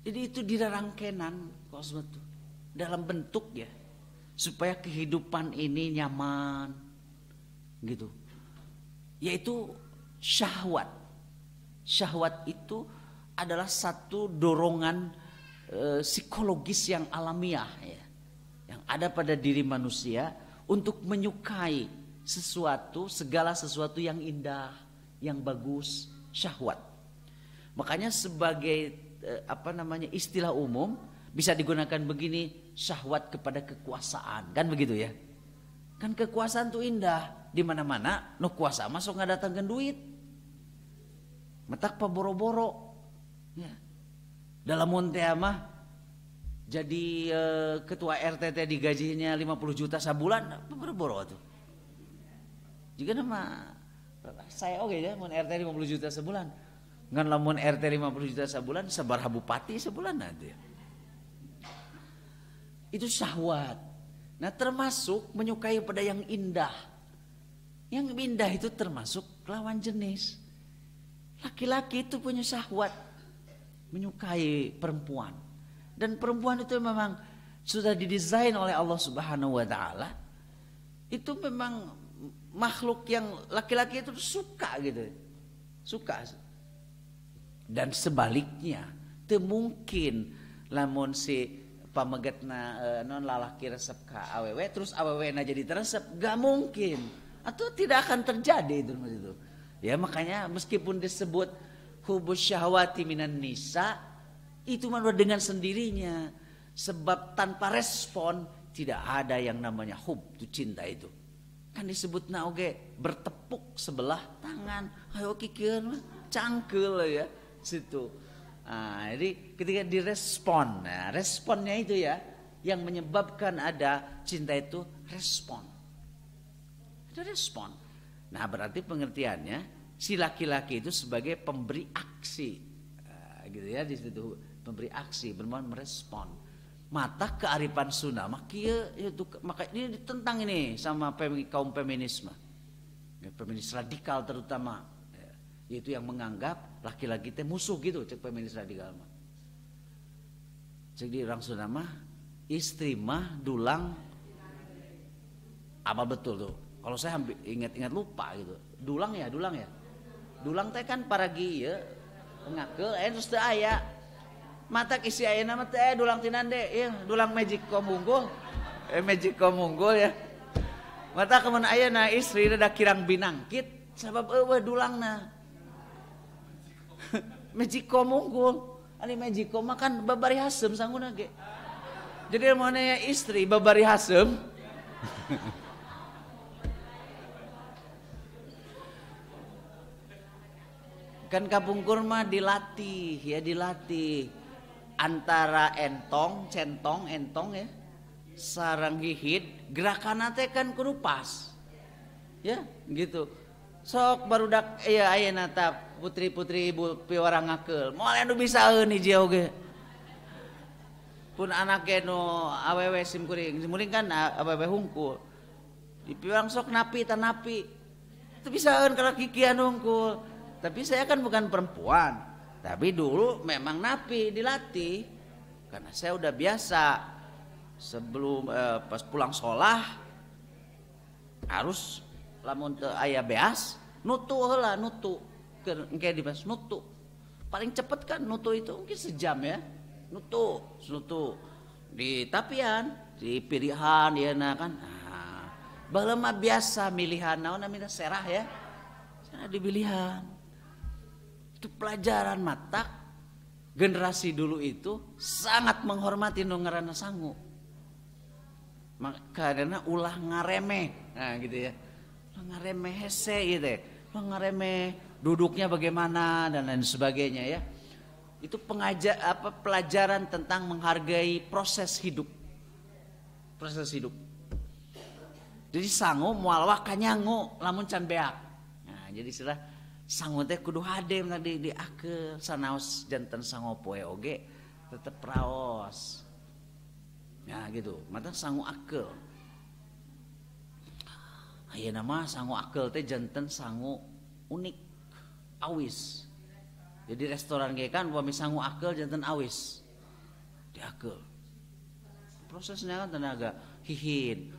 Speaker 2: Jadi itu dirangkenan kosmet tuh dalam bentuk ya supaya kehidupan ini nyaman gitu. Yaitu syahwat. Syahwat itu adalah satu dorongan psikologis yang alamiah ya, yang ada pada diri manusia untuk menyukai sesuatu, segala sesuatu yang indah, yang bagus, syahwat. Makanya sebagai istilah umum bisa digunakan begini, syahwat kepada kekuasaan, kan begitu ya? Kan kekuasaan tuh indah, di mana-mana no kuasa masuk nggak datangkan duit, metak pa boro-boro, ya. Dalam monte mah jadi ketua RT digajinya 50 juta sebulan, boro-boro tuh. Jika nama saya oke ya, mun RT 50 juta sebulan. Ngan lamun RT 50 juta sebulan, sabaraha bupati sebulan nanti. Itu syahwat. Nah termasuk menyukai pada yang indah. Yang indah itu termasuk lawan jenis. Laki-laki itu punya syahwat menyukai perempuan. Dan perempuan itu memang sudah didesain oleh Allah Subhanahu wa taala. Itu memang makhluk yang laki-laki itu suka gitu. Suka. Dan sebaliknya, teu mungkin lamun si pamegetna non lalaki resep ka awewe terus awewena jadi teresep, gak mungkin. Atau tidak akan terjadi itu. Ya makanya meskipun disebut hubus syahwati minan nisa, itu malah dengan sendirinya. Sebab tanpa respon tidak ada yang namanya hub, itu cinta itu. Kan disebut oge bertepuk sebelah tangan, ayo kikieun cangkel ya situ. Nah, jadi ketika direspon, nah responnya itu ya yang menyebabkan ada cinta itu respon. Ada respon. Nah berarti pengertiannya si laki-laki itu sebagai pemberi aksi, gitu ya di situ pemberi aksi bermaksud merespon. Mata kearifan Sunda maka ini ditentang ini sama kaum feminisme, feminis radikal terutama, yaitu yang menganggap laki-laki itu musuh gitu, cek feminis radikal mah. Cek di orang Sunda mah istri mah dulang apa betul tuh? Kalau saya ingat lupa gitu. Dulang ya. Dulang teh kan paragi ya. Ngakeul terus teu aya. Matak isi ayeuna mah teh dulang tinande, ieu dulang magic komunggul. Magic komunggul ya. Mata kemun ayeuna istri da kirang binangkit sabab eueuh dulangna. Magic komunggul. Ani magic mah kan babari hasem sangguna ge. Jadi mana istri babari hasem. Kan kapungkur mah dilatih antara centong ya sarang hihit gerakan teh kan kudu pas ya gitu sok barudak ayeuna ta putri-putri ibu piwara ngakeul moal anu bisa hiji oge pun anake nu awewe simkuring kan awewe hungkul di piwang sok napi teu bisaeun kalau kikian hungkul. Tapi saya kan bukan perempuan. Tapi dulu memang napi dilatih. Karena saya udah biasa. Sebelum pas pulang sekolah harus lamun teu aya beas nutu heula nutu. Engke di bas nutu. Paling cepet kan nutu itu mungkin sejam ya. Nutu di tapian, di pilihan yeuna kan. Nah, baheula mah biasa milihan naon namina serah ya. Sana dibilihan. Itu pelajaran matak generasi dulu itu sangat menghormati nu ngaranna sangu. Karena ulah ngaremeh. Nah gitu ya. Ngaremeh hese gitu. Ngaremeh duduknya bagaimana dan lain sebagainya ya. Itu pelajaran tentang menghargai proses hidup. Proses hidup. Jadi sangu moal wae kanyangu lamun can beak. Nah, jadi sangu teh kudu hadem tadi di akeul sanaos janten sango poe oge tetep raos. Ya gitu, mata sangu akeul. Ayeuna mah sangu akeul teh janten sangu unik, awis. Jadi restoran ge kan upami sangu akeul janten awis. Di akeul. Prosesnya kan tenaga hihit.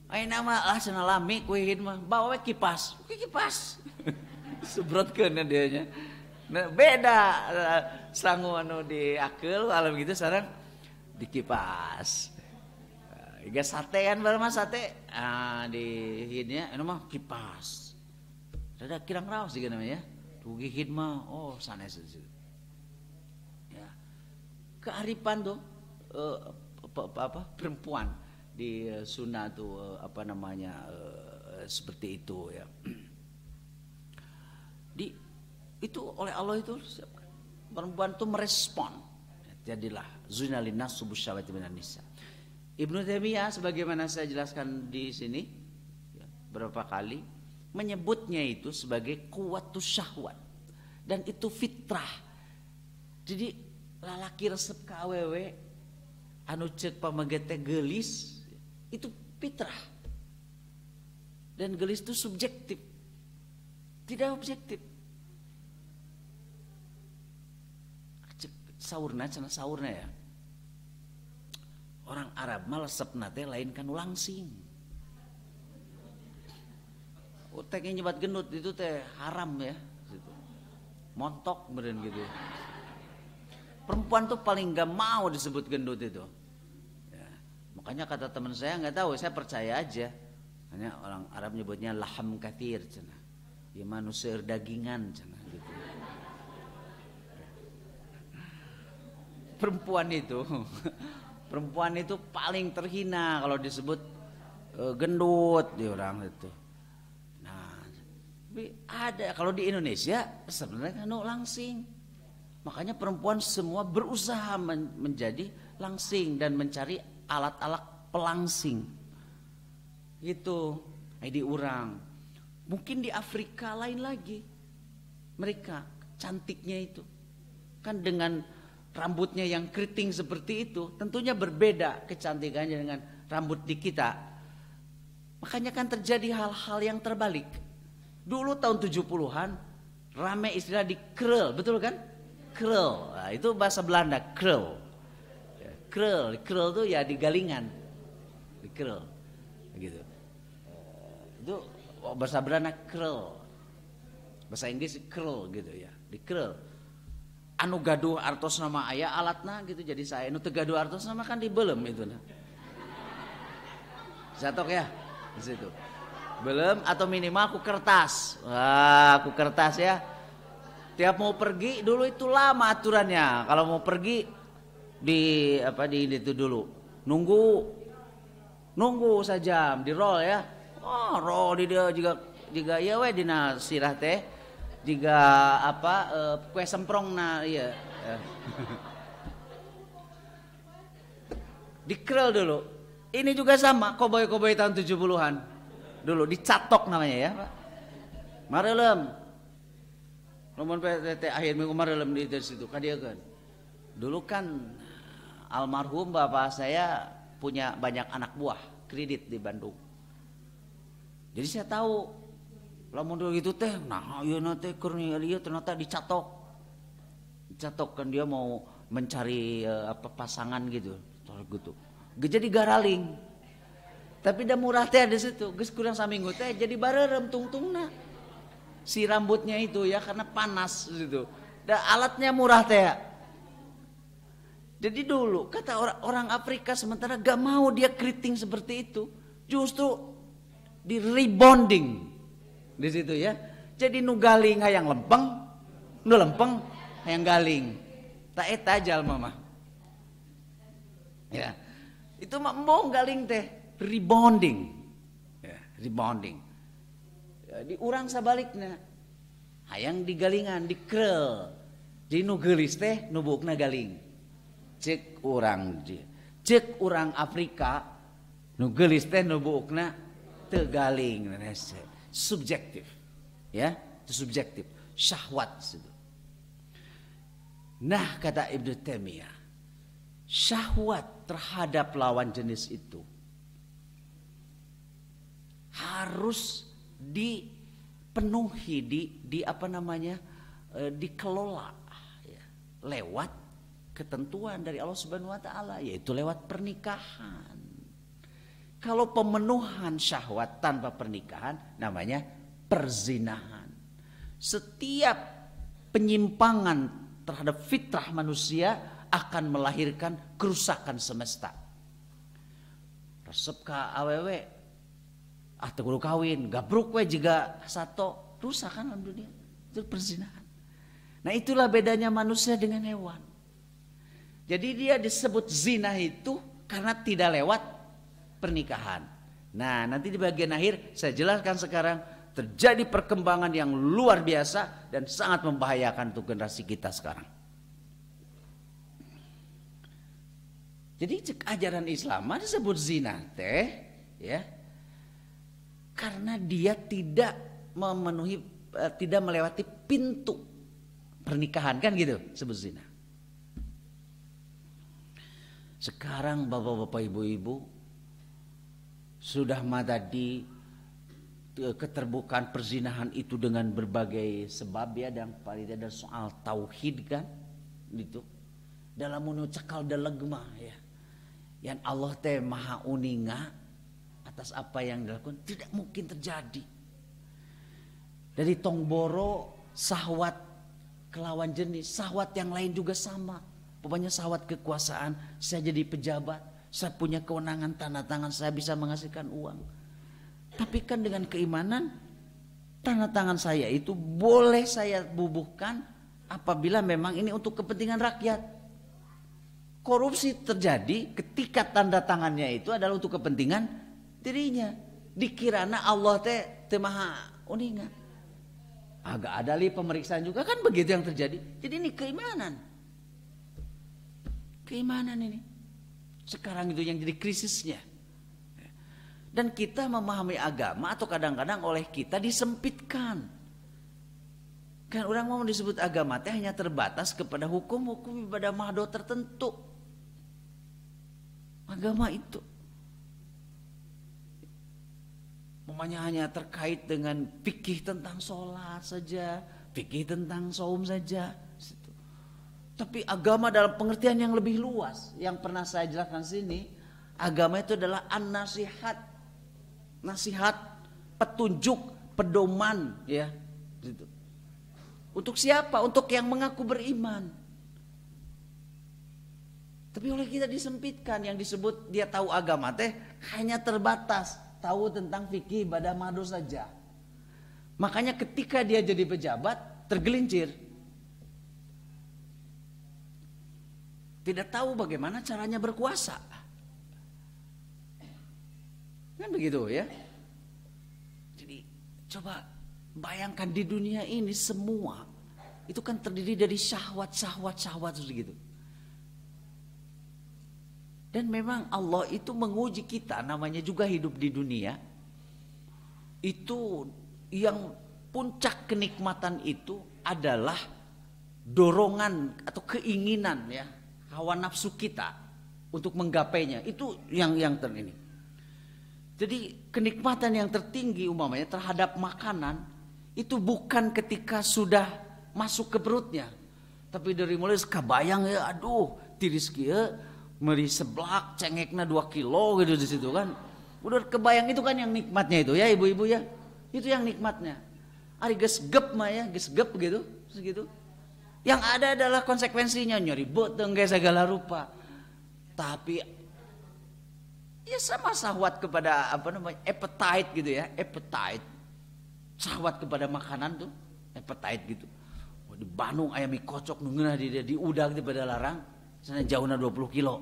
Speaker 2: Ayeuna mah cenah lami ku hihit mah bawa we kipas. Kipas. Sebrotkeun dia nya. Nah, beda sangu anu di akeul alam gitu sekarang di kipas. Iga sate kan bareng mah sate. Di hidnya anu mah kipas. Rada kirang raos juga namanya. Tuh hid mah oh sanes itu. Ya. Kearifan tuh perempuan di sunnah tuh seperti itu ya. Itu oleh Allah itu perempuan itu merespon. Jadilah zunalin nas subuh syawati minan nisa. Ibnu Taimiyah sebagaimana saya jelaskan di sini ya, berapa kali menyebutnya itu sebagai kuwatus syahwat dan itu fitrah. Jadi lalaki resep ka awewe anu ceuk pamage teh geulis itu fitrah. Dan geulis itu subjektif. Tidak objektif. Saurna ya. Orang Arab mah lesepna teh lain kanu langsing. Utek nyebat gendut itu teh haram ya gitu. Montok meureun gitu. Perempuan tuh paling gak mau disebut gendut itu. Ya. Makanya kata teman saya nggak tahu, saya percaya aja. Hanya orang Arab nyebutnya laham kathir cenah. Ya manusia dagingan cenah gitu. Perempuan itu paling terhina kalau disebut gendut di orang itu. Nah, tapi ada kalau di Indonesia sebenarnya kan langsing. Makanya perempuan semua berusaha menjadi langsing dan mencari alat-alat pelangsing. Gitu. Di orang. Mungkin di Afrika lain lagi. Mereka cantiknya itu. Kan dengan rambutnya yang keriting seperti itu tentunya berbeda kecantikannya dengan rambut di kita. Makanya kan terjadi hal-hal yang terbalik. Dulu tahun 70-an rame istilah di krul, betul kan? Krul, nah, itu bahasa Belanda krul. Krul itu ya di galingan. Di krul. Gitu. Itu bahasa Belanda krul. Bahasa Inggris krul gitu ya. Di krul. Anu gaduh artos nama aya alatna gitu jadi saya anu teu gaduh artos nama kan dibelem itu nah. Zatok ya di situ. Belum atau minimal ku kertas. Wah, ku kertas ya. Tiap mau pergi dulu itu lama aturannya. Kalau mau pergi di itu dulu. Nunggu sajam di roll ya. Oh, roll di dia juga ya we dina sirah teh. Jika kue semprong nah iya. Dikrel dulu. Ini juga sama koboi-koboi tahun 70-an. Dulu dicatok namanya ya, Pak. Mareulem. Lamun PTT akhir minggu mareulem di situ kadieukeun. Dulu kan almarhum bapak saya punya banyak anak buah kredit di Bandung. Jadi saya tahu lamun gitu teh, nah ayeuna teh keur ieu ternyata dicatok kan dia mau mencari pasangan gitu. Jadi garaling. Tapi da murah teh di situ, geus kurang saminggu teh jadi bareureum tungtungna. Si rambutnya itu ya karena panas gitu. Da alatnya murah teh. Jadi dulu kata orang Afrika sementara gak mau dia keriting seperti itu, justru di rebonding. Di situ ya. Jadi nu galing hayang lempeng, nu lempeng hayang galing. Tak eta jalma mah. Ya. Itu mah embong galing teh rebonding. Ya, rebonding. Ya, di urang sabalikna. Hayang digalingan, dikrel. Jadi nu geulis teh nu buukna galing. Cek urang Afrika nu geulis teh nu buukna teu galing. Subjektif, ya, itu subjektif. syahwat situ. Nah, kata Ibnu Taimiyah, syahwat terhadap lawan jenis itu harus dipenuhi, dikelola ya, lewat ketentuan dari Allah Subhanahu wa taala, yaitu lewat pernikahan. Kalau pemenuhan syahwat tanpa pernikahan namanya perzinahan. Setiap penyimpangan terhadap fitrah manusia akan melahirkan kerusakan semesta. Resep ka awewe kudu kawin, gabruk we juga sato, rusak kan dunia. Itu perzinahan. Nah, itulah bedanya manusia dengan hewan. Jadi dia disebut zina itu karena tidak lewat pernikahan. Nah, nanti di bagian akhir saya jelaskan sekarang terjadi perkembangan yang luar biasa dan sangat membahayakan untuk generasi kita sekarang. Jadi ajaran Islam disebut zina teh ya, karena dia tidak memenuhi, tidak melewati pintu pernikahan, kan gitu sebut zina. Sekarang bapak-bapak, ibu-ibu sudah tadi keterbukaan perzinahan itu dengan berbagai sebab ya, dan paling tidak soal tauhid kan gitu. Dalam cekal dalegma ya, yang Allah teh maha uninga atas apa yang dilakukan tidak mungkin terjadi. Dari tongboro syahwat kelawan jenis, syahwat yang lain juga sama. Pokoknya syahwat kekuasaan, saya jadi pejabat, saya punya kewenangan, tanda tangan saya bisa menghasilkan uang. Tapi kan dengan keimanan, tanda tangan saya itu boleh saya bubuhkan apabila memang ini untuk kepentingan rakyat. Korupsi terjadi ketika tanda tangannya itu adalah untuk kepentingan dirinya. Dikirana Allah teh maha uninga. Agak ada pemeriksaan juga kan begitu yang terjadi. Jadi ini keimanan. Keimanan ini. Sekarang itu yang jadi krisisnya. Dan kita memahami agama atau kadang-kadang oleh kita disempitkan. Kan orang mau disebut agama teh hanya terbatas kepada hukum-hukum ibadah mahdoh tertentu. Agama itu namanya hanya terkait dengan fikih tentang sholat saja, fikih tentang saum saja. Tapi agama dalam pengertian yang lebih luas, yang pernah saya jelaskan sini, agama itu adalah an-nasihat, nasihat, petunjuk, pedoman, ya, gitu. Untuk siapa? Untuk yang mengaku beriman. Tapi oleh kita disempitkan, yang disebut dia tahu agama teh hanya terbatas tahu tentang fikih ibadah mahdoh saja. Makanya ketika dia jadi pejabat tergelincir, tidak tahu bagaimana caranya berkuasa. Kan begitu ya. Jadi coba bayangkan di dunia ini semua itu kan terdiri dari syahwat gitu. Dan memang Allah itu menguji kita, namanya juga hidup di dunia. Itu yang puncak kenikmatan itu adalah dorongan atau keinginan ya, hawa nafsu kita untuk menggapainya. Itu yang ini. Jadi kenikmatan yang tertinggi umpamanya terhadap makanan itu bukan ketika sudah masuk ke perutnya, tapi dari mulai kabayang ya, aduh tiris kieu meri seblak cengekna 2 kilo gitu di situ kan. Udah kebayang itu kan yang nikmatnya itu ya ibu-ibu ya. Itu yang nikmatnya. Ari geus gep mah ya, geus gep gitu, segitu. Yang ada adalah konsekuensinya nyeri beuteung ge segala rupa. Tapi ya sama syahwat kepada appetite gitu ya, appetite. Syahwat kepada makanan tuh, appetite gitu. Di Bandung aya mie kocok nu ngeunah di udag di pada larang, sana jauhna 20 kilo.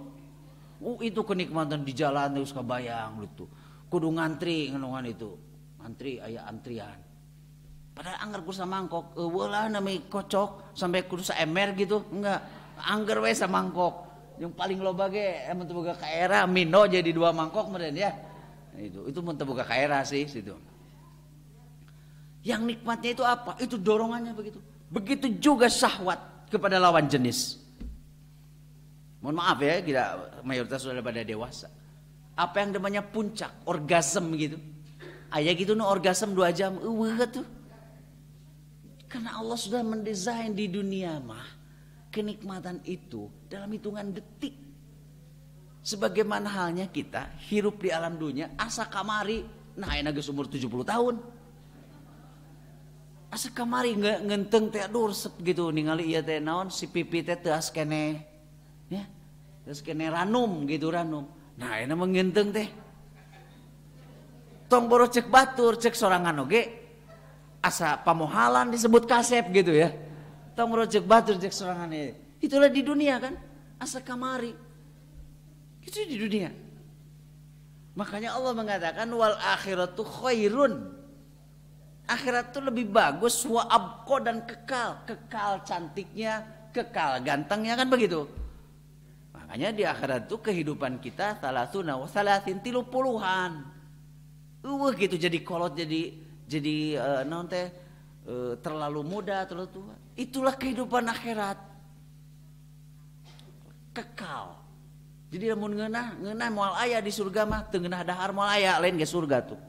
Speaker 2: Itu kenikmatan di jalan terus kabayang gitu. Kudu ngantri ngeungan itu. Antri aya antrian. Padahal anggar ku samangkok, eueuh lah na mie kocok sampai kudu saemer gitu. Enggak, anggar we samangkok. Yang paling loba ge mun teu boga kaera mino jadi 2 mangkok meureun ya. Itu mun teu boga kaera sih situ. Yang nikmatnya itu apa? Itu dorongannya begitu. Begitu juga syahwat kepada lawan jenis. Mohon maaf ya, kita mayoritas sudah pada dewasa. Apa yang namanya puncak, orgasme gitu. Ayah gitu no orgasme 2 jam, tuh. Karena Allah sudah mendesain di dunia mah kenikmatan itu dalam hitungan detik. Sebagaimana halnya kita hirup di alam dunia asa kamari, nah enak geus umur 70 tahun. Asa kamari ngenteng teh aduh resep gitu ningali ieu teh naon si pipi teh teu askene ya. Teu askene ranum gitu ranum. Nah enak mah ngenteng teh. Tong boros cek batur, cek sorangan oge asa pamohalan disebut kasep gitu ya. Tong boros cek batur, cek sorangan itulah di dunia kan, asa kamari. Itu di dunia. Makanya Allah mengatakan wal akhiratu khairun. Akhirat itu lebih bagus wa abqa dan kekal. Kekal cantiknya, kekal gantengnya kan begitu. Makanya di akhirat itu kehidupan kita salasuna wa salasin 30-an. Gitu jadi kolot jadi naon teh terlalu muda, terlalu tua. Itulah kehidupan akhirat. Kekal. Jadi lamun ngeunah moal aya di surga mah teu ngeunah dahar moal aya lain ge surga tuh.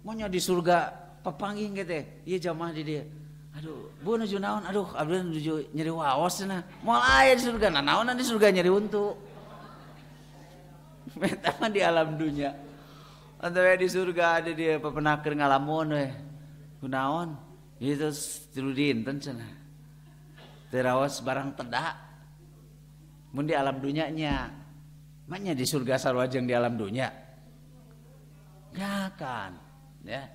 Speaker 2: Monya di surga papanggih ge teh, ieu jamaah di dieu. Aduh, bu nuju naon? Aduh, abdi nuju nyeri waos cenah. Moal aya di surga, nah naonan di surga nyeri untu. Eta mah di alam dunia. Antara di surga ada dia pepenakeun ngalamun we. Kunaon? Ieu teh tilu dinten cenah. Teu raos barang tedak. Mun di alam dunianya, maknya di surga sarwajeng di alam dunia. Gak kan, ya.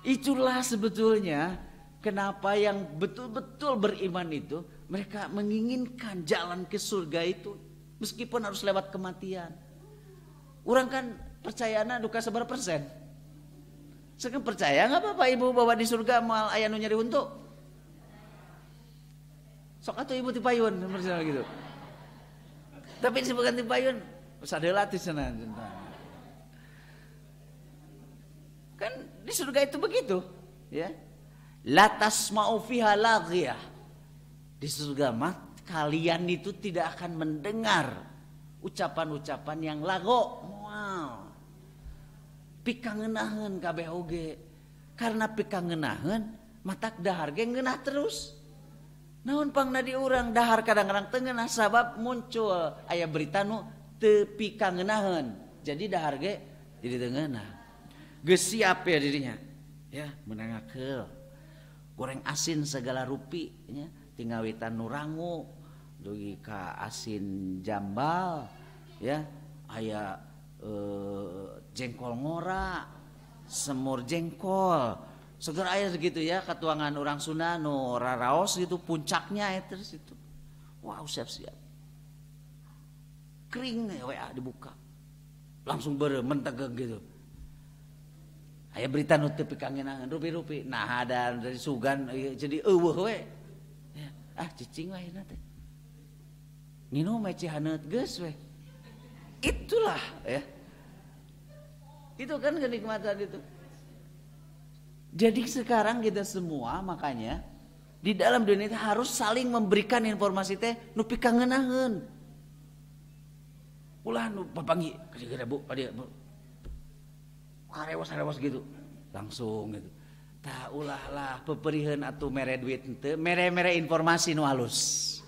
Speaker 2: Itulah sebetulnya kenapa yang betul-betul beriman itu mereka menginginkan jalan ke surga itu meskipun harus lewat kematian. Orang kan percayana duka seberapa persen? Sekarang percaya nggak apa-apa ibu bawa di surga mal ayah nu nyari untuk. Sok atuh ibu tipayun misalnya gitu. Tapi disebutkan tipayun, sadeula teh cenah. Kan di surga itu begitu, ya. La tasma'u fiha laghiyah. Di surga mah kalian itu tidak akan mendengar ucapan-ucapan yang lago, moal. Pikangenaheun kabeh oge. Karena pikangenaheun matak dahar ge ngeunah terus. Naon pangna di urang dahar kadang-kadang teu ngeunah sabab muncul aya berita nu teu pikangenaheun. Jadi dahar ge jadi teu ngeunah. Geus siap ya dirinya. Ya, menangakeul. Goreng asin segala rupi nya, tingawitan nu rangu, dugi ka asin jambal, ya, aya jengkol ngora, semur jengkol. Seger aya gitu ya katuangan orang Sunda nu raraos gitu puncaknya eta situ. Wow, siap-siap. Kering we dibuka. Langsung beureuh mentegeg gitu. Aya berita nu teu pikangenaheun rupi-rupi. Nah, ada dari sugan jadi eueuh we. Ya, cicing we ayeuna teh. Nginum we cihaneut geus we. Itulah ya. Itu kan kenikmatan itu. Jadi sekarang kita semua makanya di dalam dunia itu harus saling memberikan informasi teh nu pikangenaheun. Ulah nu papanggi kada Bu, pada Bu. Karewas gitu. Langsung gitu. Tah ulah lah peperieun atuh mere duit henteu, mere informasi nu halus.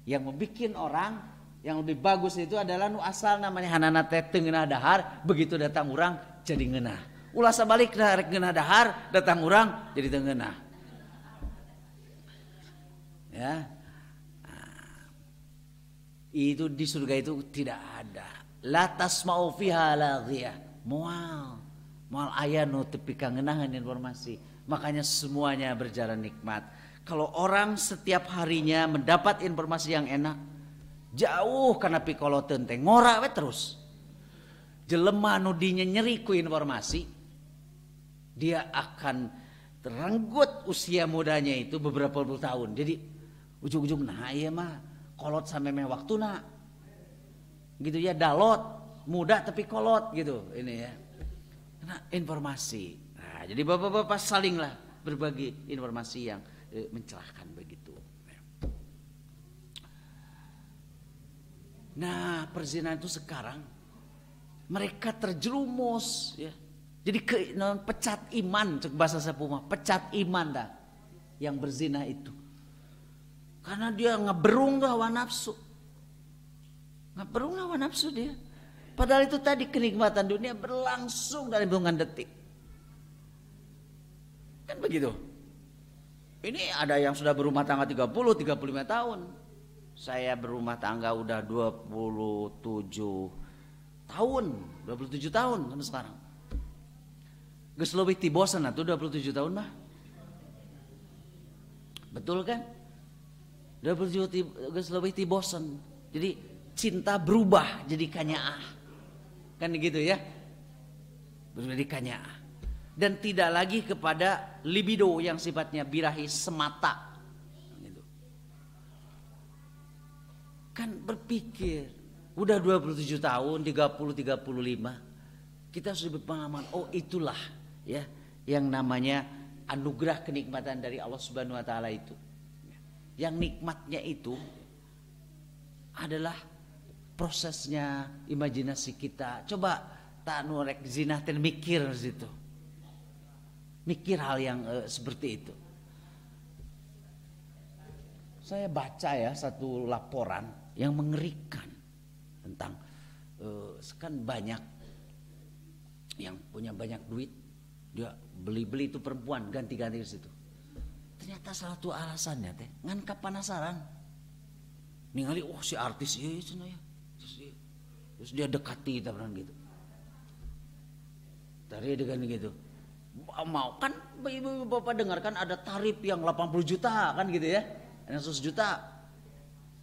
Speaker 2: Yang membikin orang yang lebih bagus itu adalah nu asal namanya hanana teh teu ngeunah dahar, begitu datang urang jadi ngeunah. Ulah sabalikna rek ngeunah dahar datang urang jadi teu ngeunah. Ya. Nah, itu di surga itu tidak ada. La tasma'u fiha laghiyah. Moal aya nu teu pikangenaheun informasi. Makanya semuanya berjalan nikmat. Kalau orang setiap harinya mendapat informasi yang enak, jauh kana pikoloteun teh ngora we terus. Jelema nu dinya nyeri ku informasi, dia akan terenggut usia mudanya itu beberapa puluh tahun. Jadi ujung-ujung nah ieu mah kolot sampai meh waktuna. Gitu ya, dalot, muda tapi kolot gitu ini ya. Karena informasi. Nah, Ya, jadi bapak-bapak salinglah berbagi informasi yang mencerahkan begitu. Nah, perzinahan itu sekarang mereka terjerumus, ya. Jadi pecat iman, cek bahasa sepuma, pecat iman dah yang berzina itu. Karena dia ngeberung tuh hawa nafsu. Ngeberung hawa nafsu dia. Padahal itu tadi kenikmatan dunia berlangsung dalam hitungan detik. Kan begitu. Ini ada yang sudah berumah tangga 30-35 tahun. Saya berumah tangga udah 27 tahun sampai sekarang. Geus leuwih ti bosen atuh 27 tahun mah. Betul kan? 27 geus leuwih ti bosen. Jadi cinta berubah jadi kanyaah. Kan gitu ya? Berubah jadi kanyaah. Dan tidak lagi kepada libido yang sifatnya birahi semata. Gitu. Kan berpikir, udah 27 tahun, 30, 35, kita sudah berpengalaman, oh itulah ya yang namanya anugerah kenikmatan dari Allah Subhanahu wa taala itu. Yang nikmatnya itu adalah prosesnya imajinasi kita. Coba tak nurek zina ten mikir situ. Mikir hal yang seperti itu. Saya baca ya satu laporan yang mengerikan tentang kan banyak yang punya banyak duit, dia beli-beli itu perempuan ganti-ganti ke situ. Ternyata salah satu alasannya teh ngan kapanasaran. Ningali si artis ieu cenah ya. Terus dia dekati tabaran gitu. Tari dengan gitu. Mau kan ibu bapak dengarkan ada tarif yang 80 juta kan gitu ya. Yang 100 juta.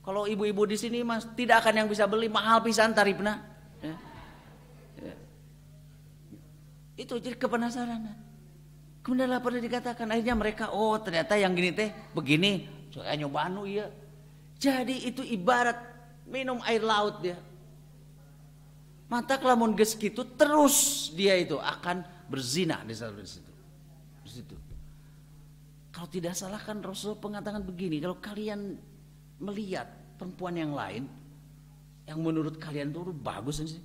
Speaker 2: Kalau ibu-ibu di sini mas tidak akan yang bisa beli, mahal pisan tarifnya. Ya. Ya. Itu jadi kepenasaran. Kemudian lapor dikatakan akhirnya mereka ternyata yang gini teh begini. Saya nyoba iya. Jadi itu ibarat minum air laut dia. Mata kelamun geus kitu terus dia itu akan berzina di situ. Kalau tidak salah kan Rasul mengatakan begini, kalau kalian melihat perempuan yang lain yang menurut kalian itu bagus sih,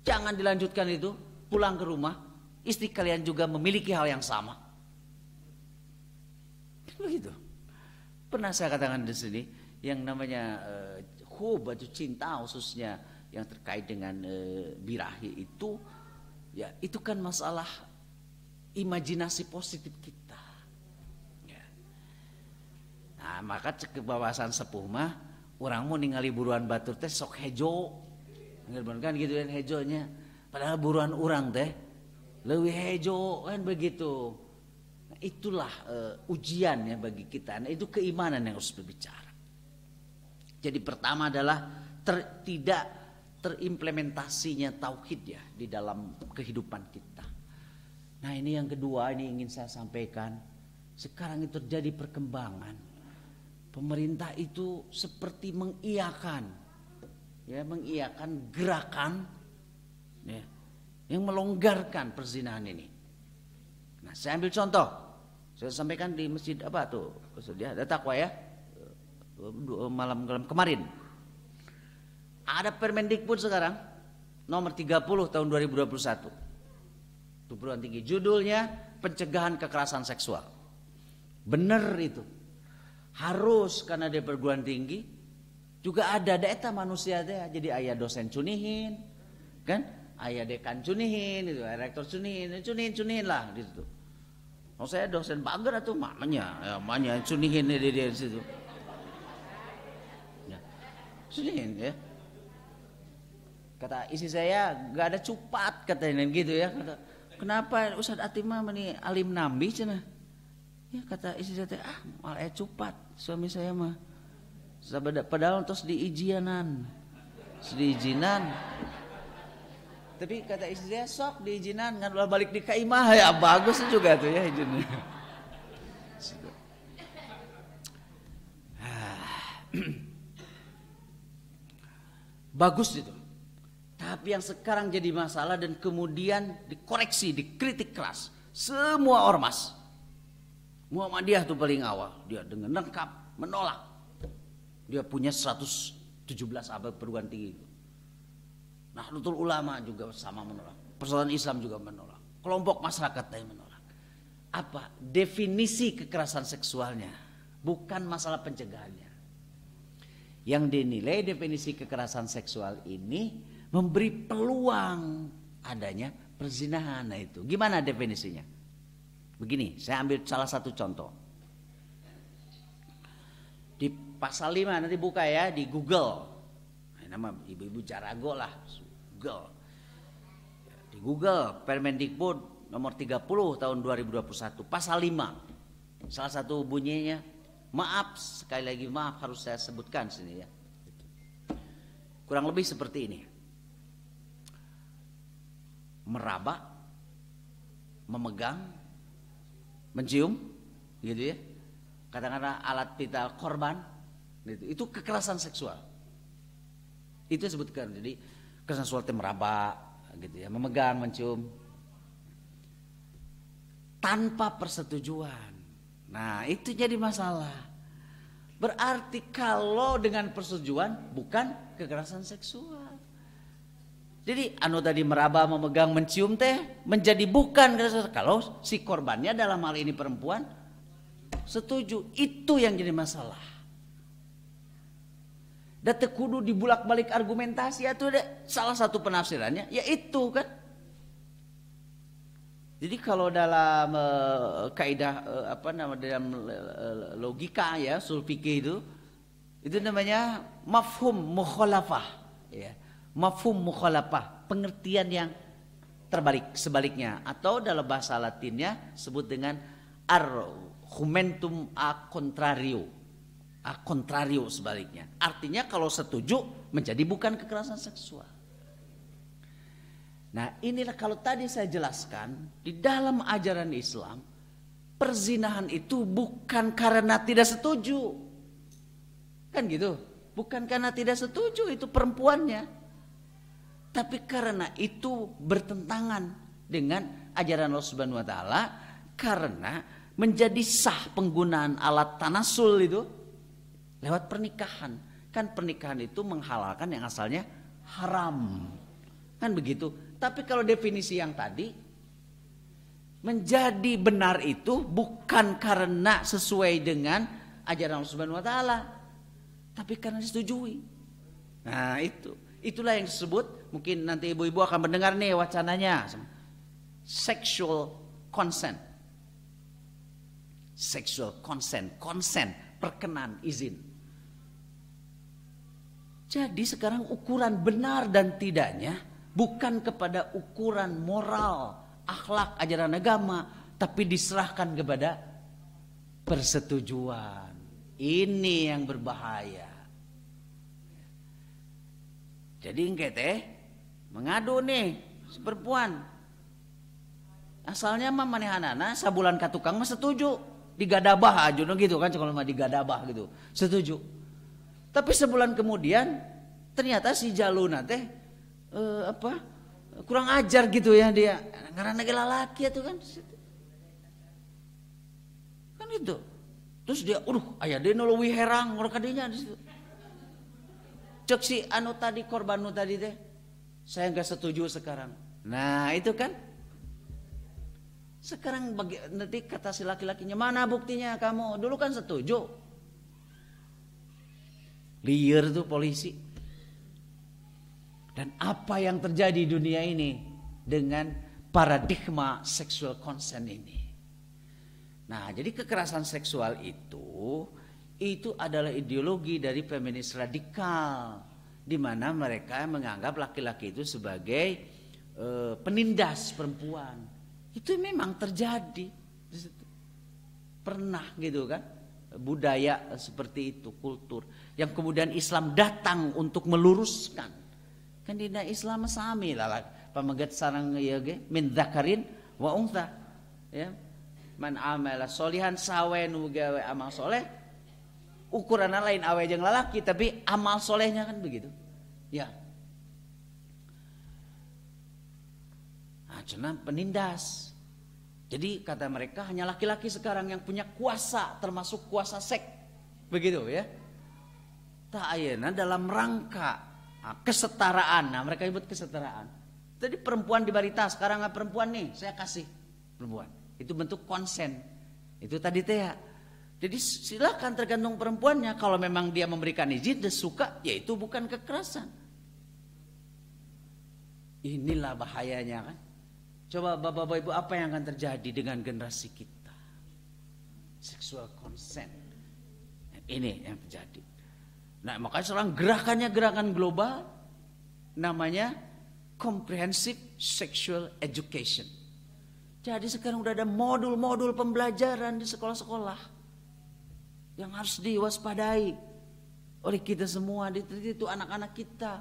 Speaker 2: jangan dilanjutkan itu, pulang ke rumah, istri kalian juga memiliki hal yang sama. Begitu. Pernah saya katakan di sini yang namanya hub atau cinta khususnya yang terkait dengan birahi itu, ya itu kan masalah imajinasi positif kita. Ya. Nah maka cek kebawasan sepuh mah, orang mau ningali buruan batur teh sok hejo, kan gitu kan hejonya. Padahal buruan orang teh leuwih hejo kan begitu. Nah, itulah ujian ya bagi kita. Nah itu keimanan yang harus berbicara. Jadi pertama adalah tidak terimplementasinya tauhid ya di dalam kehidupan kita. Nah ini yang kedua, ini ingin saya sampaikan. Sekarang itu terjadi perkembangan. Pemerintah itu seperti mengiyakan gerakan ya, yang melonggarkan perzinahan ini. Nah saya ambil contoh. Saya sampaikan di masjid apa tuh? Ada takwa ya. Malam kemarin. Ada Permendikbud sekarang nomor 30 tahun 2021. Itu perguruan tinggi. Judulnya pencegahan kekerasan seksual. Bener itu. Harus karena dia perguruan tinggi juga ada eta manusia teh. Jadi ayah dosen cunihin, kan? Ayah dekan cunihin, itu ayah rektor cunihin lah di situ. Oh saya dosen bager atuh mamanya cunihin di situ. Ya. Cunihin ya. Kata isi saya gak ada cupat katanya gitu ya. Kata, kenapa Ustadz Atimah meni alim nambi cenah? Ya kata isi saya malah cupat suami saya mah. Padahal terus diijinan. Tapi kata isi saya sok diijinan ngan balik di kaimah ya bagus juga tuh ya izinnya. Bagus itu. Tapi yang sekarang jadi masalah dan kemudian dikoreksi, dikritik keras Semua ormas. Muhammadiyah itu paling awal. Dia dengan lengkap menolak. Dia punya 117 abad perguruan tinggi. Nahdlatul Ulama juga sama menolak. Persatuan Islam juga menolak. Kelompok masyarakat yang menolak. Apa? Definisi kekerasan seksualnya. Bukan masalah pencegahannya. Yang dinilai definisi kekerasan seksual ini memberi peluang adanya perzinahan. Nah itu. Gimana definisinya? Begini, saya ambil salah satu contoh. Di pasal 5 nanti buka ya di Google. Nama ibu-ibu Jarago lah, Google. Di Google Permendikbud nomor 30 tahun 2021 pasal 5. Salah satu bunyinya, maaf sekali lagi maaf harus saya sebutkan sini ya. Kurang lebih seperti ini. Meraba, memegang, mencium, gitu ya. Kadang-kadang alat vital korban, gitu. Itu kekerasan seksual. Itu disebutkan. Jadi kekerasan seksual itu meraba, gitu ya, memegang, mencium, tanpa persetujuan. Nah itu jadi masalah. Berarti kalau dengan persetujuan bukan kekerasan seksual. Jadi anu tadi meraba, memegang, mencium teh menjadi bukan kalau si korbannya dalam hal ini perempuan setuju. Itu yang jadi masalah. Data kudu dibulak-balik argumentasi atau salah satu penafsirannya yaitu kan. Jadi kalau dalam kaidah dalam logika ya usul fikih itu namanya mafhum mukhalafah ya. Mafhum mukhalafah, pengertian yang terbalik, sebaliknya, atau dalam bahasa Latinnya sebut dengan argumentum a contrario. A contrario sebaliknya. Artinya kalau setuju menjadi bukan kekerasan seksual. Nah, inilah kalau tadi saya jelaskan di dalam ajaran Islam perzinahan itu bukan karena tidak setuju. Kan gitu? Bukan karena tidak setuju itu perempuannya. Tapi karena itu bertentangan dengan ajaran Allah Subhanahu wa taala karena menjadi sah penggunaan alat tanasul itu lewat pernikahan. Kan pernikahan itu menghalalkan yang asalnya haram. Kan begitu. Tapi kalau definisi yang tadi menjadi benar itu bukan karena sesuai dengan ajaran Allah Subhanahu wa taala, tapi karena disetujui. Nah, itulah yang disebut, mungkin nanti ibu-ibu akan mendengar nih wacananya, sexual consent. Sexual consent, perkenan, izin. Jadi sekarang ukuran benar dan tidaknya bukan kepada ukuran moral, akhlak, ajaran agama, tapi diserahkan kepada persetujuan. Ini yang berbahaya. Jadi engke teh mengadu nih si perempuan. Asalnya mah manehanana sabulan ka tukang mah setuju. Digadabah aja gitu kan kalau mah digadabah gitu. Setuju. Tapi sebulan kemudian ternyata si jaluna teh kurang ajar gitu ya dia. Ngaranna ge lalaki atuh kan. Kan itu. Terus dia aya deui nu leuwih herang ngor ka dinya di situ. Cek si anu tadi korban nu tadi teh saya enggak setuju sekarang. Nah itu kan sekarang nanti kata si laki-lakinya mana buktinya kamu dulu kan setuju. Liar tuh polisi. Dan apa yang terjadi di dunia ini dengan paradigma sexual consent ini. Nah jadi kekerasan seksual itu adalah ideologi dari feminis radikal, di mana mereka menganggap laki-laki itu sebagai penindas perempuan. Itu memang terjadi, pernah gitu kan, budaya seperti itu, kultur yang kemudian Islam datang untuk meluruskan. Kan dina Islam sami lah, pamagat sarang ieu ge min dzakarin wa untha, ya. Man amala solihan sawe nu gawe amal soleh. Ukurannya lain awe jeung lalaki tapi amal solehnya kan begitu. Ya. Nah, cenah penindas. Jadi kata mereka hanya laki-laki sekarang yang punya kuasa, termasuk kuasa seks. Begitu ya. Tak ayeuna dalam rangka kesetaraan. Nah, mereka sebut kesetaraan. Jadi perempuan diberi tas, sekarang perempuan nih, saya kasih perempuan. Itu bentuk konsen. Itu tadi teh ya. Jadi silakan tergantung perempuannya. Kalau memang dia memberikan izin, dia suka, ya itu bukan kekerasan. Inilah bahayanya kan. Coba bapak-bapak ibu, apa yang akan terjadi dengan generasi kita? Sexual consent. Ini yang terjadi. Nah, makanya sekarang gerakannya gerakan global. Namanya Comprehensive Sexual Education. Jadi sekarang udah ada modul-modul pembelajaran di sekolah-sekolah yang harus diwaspadai oleh kita semua. Itu anak-anak kita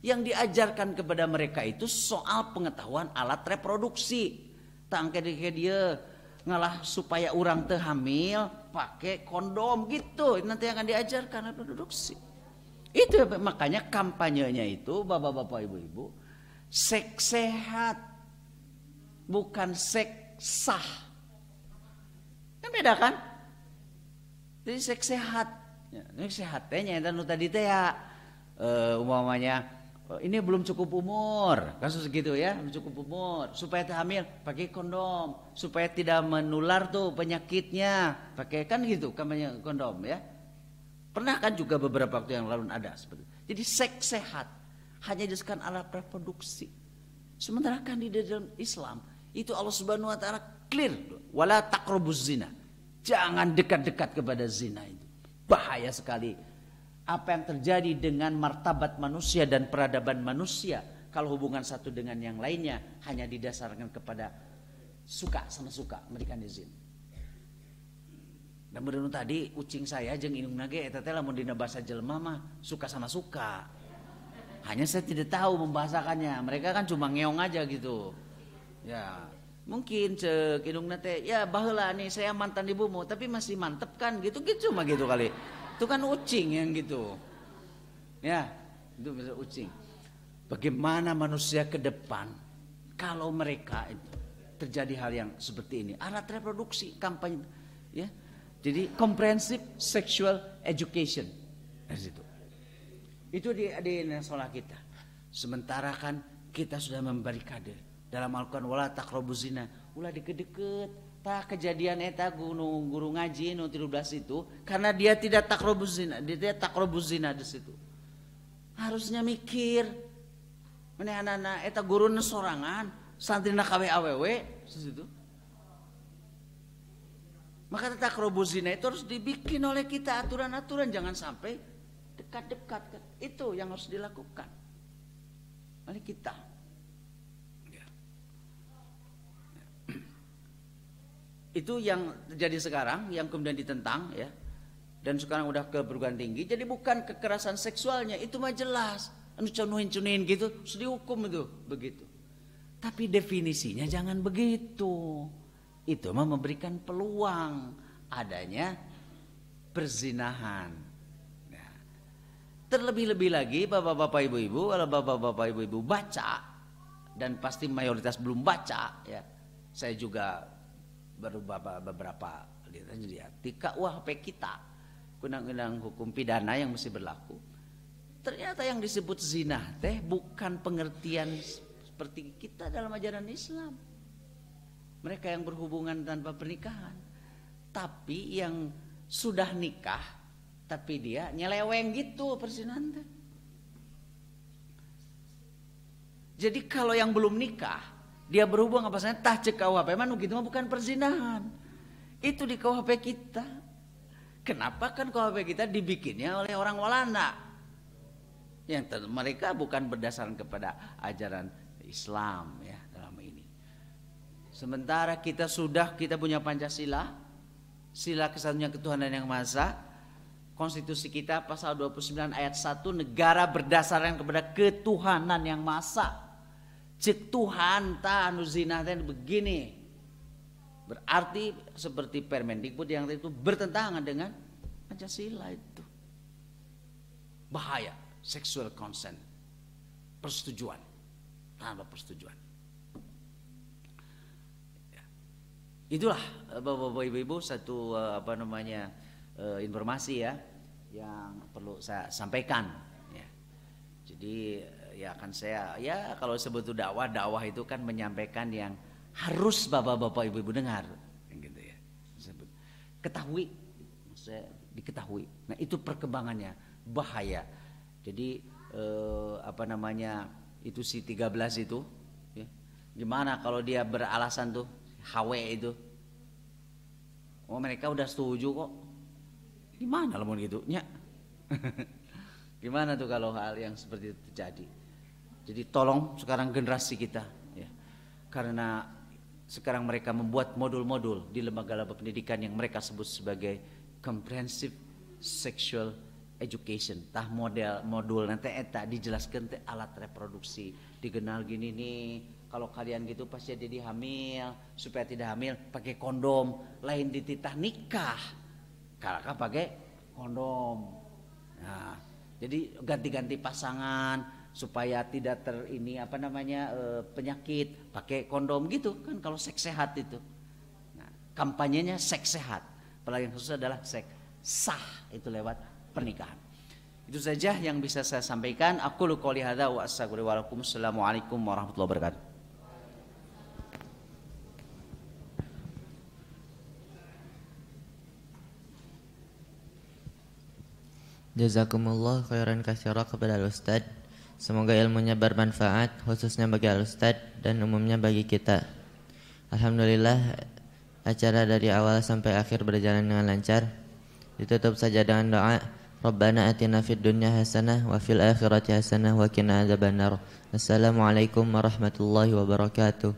Speaker 2: yang diajarkan kepada mereka itu soal pengetahuan alat reproduksi. Tangke dia ngalah supaya orang teu hamil pakai kondom gitu. Nanti akan diajarkan reproduksi. Itu makanya kampanyenya itu bapak-bapak ibu-ibu, seks sehat bukan seks sah. Kan beda kan? Jadi seks sehat. Ya, ini sehatnya yang tadi teh ya umpamanya ini belum cukup umur, kasus gitu ya, belum cukup umur. Supaya hamil pakai kondom, supaya tidak menular tuh penyakitnya, pakai kan gitu kampanye kondom ya. Pernah kan juga beberapa waktu yang lalu ada seperti itu. Jadi seks sehat hanya disebutkan alat reproduksi. Sementara kan di dalam Islam itu Allah Subhanahu wa taala clear, wala taqrabuz zina. Jangan dekat-dekat kepada zina itu. Bahaya sekali. Apa yang terjadi dengan martabat manusia dan peradaban manusia kalau hubungan satu dengan yang lainnya hanya didasarkan kepada suka sama suka, memberikan izin. Dan bener tadi ucing saya jeung indung nage eta teh lamun dina bahasa jelema mah suka sama suka. Hanya saya tidak tahu membahasakannya. Mereka kan cuma ngeong aja gitu. Ya, mungkin cek indung teh ya baheula nih saya mantan ibumu tapi masih mantep kan gitu cuma gitu kali. Itu kan ucing yang gitu. Ya, itu bisa ucing. Bagaimana manusia ke depan kalau mereka itu terjadi hal yang seperti ini? Alat reproduksi, kampanye, ya. Jadi comprehensive sexual education dari situ. Itu di sekolah kita. Sementara kan kita sudah membarikade dalam Al-Qur'an wala taqrabuz zina, ulah deket-deket. Tak kejadian eta guru ngaji nu 13 itu karena dia tidak taqrabuz zina, dia tidak taqrabuz zina di situ. Harusnya mikir. Maneh anak eta guruna sorangan, santrina kawe awewe di situ. Maka taqrabuz zina itu harus dibikin oleh kita aturan-aturan, jangan sampai dekat-dekat. Itu yang harus dilakukan oleh kita. Itu yang terjadi sekarang, yang kemudian ditentang ya. Dan sekarang udah ke perguruan tinggi. Jadi bukan kekerasan seksualnya, itu mah jelas. Anu cunuhin-cunuhin gitu, harus dihukum itu, begitu. Tapi definisinya jangan begitu. Itu mah memberikan peluang adanya perzinahan. Nah, terlebih-lebih lagi bapak-bapak ibu-ibu, kalau bapak-bapak ibu-ibu baca, dan pasti mayoritas belum baca ya. Saya juga baru beberapa lihat di KUHP kita, undang-undang hukum pidana yang mesti berlaku. Ternyata yang disebut zina teh bukan pengertian seperti kita dalam ajaran Islam. Mereka yang berhubungan tanpa pernikahan, tapi yang sudah nikah tapi dia nyeleweng gitu perzinahan teh. Jadi kalau yang belum nikah dia berhubung apa saja tah cek KUHP mah gitu mah bukan perzinahan. Itu di KUHP kita. Kenapa kan KUHP kita dibikinnya oleh orang Walanda. Yang mereka bukan berdasarkan kepada ajaran Islam ya dalam ini. Sementara kita punya Pancasila, sila kesatuan ketuhanan yang maha esa. Konstitusi kita pasal 29 ayat 1, negara berdasarkan kepada ketuhanan yang maha esa. Cek Tuhan ta anu zina teh begini. Berarti seperti Permendikbud yang itu bertentangan dengan Pancasila itu. Bahaya, sexual consent. Persetujuan tanpa persetujuan. Ya. Itulah Bapak-bapak Ibu-ibu satu informasi ya yang perlu saya sampaikan ya. Jadi ya kan saya ya kalau sebut dakwah itu kan menyampaikan yang harus Bapak-bapak Ibu-ibu dengar gitu ya. Ketahui, maksudnya diketahui. Nah, itu perkembangannya bahaya. Jadi itu si 13 itu ya. Gimana kalau dia beralasan tuh HW itu? Oh, mereka udah setuju kok. Gimana lamun gitu? Nya. Gimana tuh kalau hal yang seperti itu terjadi? Jadi tolong sekarang generasi kita ya. Karena sekarang mereka membuat modul-modul di lembaga-lembaga pendidikan yang mereka sebut sebagai comprehensive sexual education. Tah modul nanti eta dijelaskan teh alat reproduksi, dikenal gini nih. Kalau kalian gitu pasti jadi hamil, supaya tidak hamil pakai kondom, lain dititah nikah. Kalau pakai kondom. Nah, jadi ganti-ganti pasangan supaya tidak penyakit, pakai kondom gitu kan kalau seks sehat itu. Nah, kampanyenya seks sehat. Apalagi yang khusus adalah seks sah itu lewat pernikahan. Itu saja yang bisa saya sampaikan. Aku qouli hadza wa astaghfirullahaladzim. Assalamualaikum warahmatullahi wabarakatuh.
Speaker 1: Jazakumullah khairan katsira kepada Al-Ustaz. Semoga ilmunya bermanfaat khususnya bagi Al-Ustaz dan umumnya bagi kita. Alhamdulillah acara dari awal sampai akhir berjalan dengan lancar. Ditutup saja dengan doa, Rabbana atina fid dunya hasanah wa fil akhirati hasanah wa qina adzabannar. Assalamualaikum warahmatullahi wabarakatuh.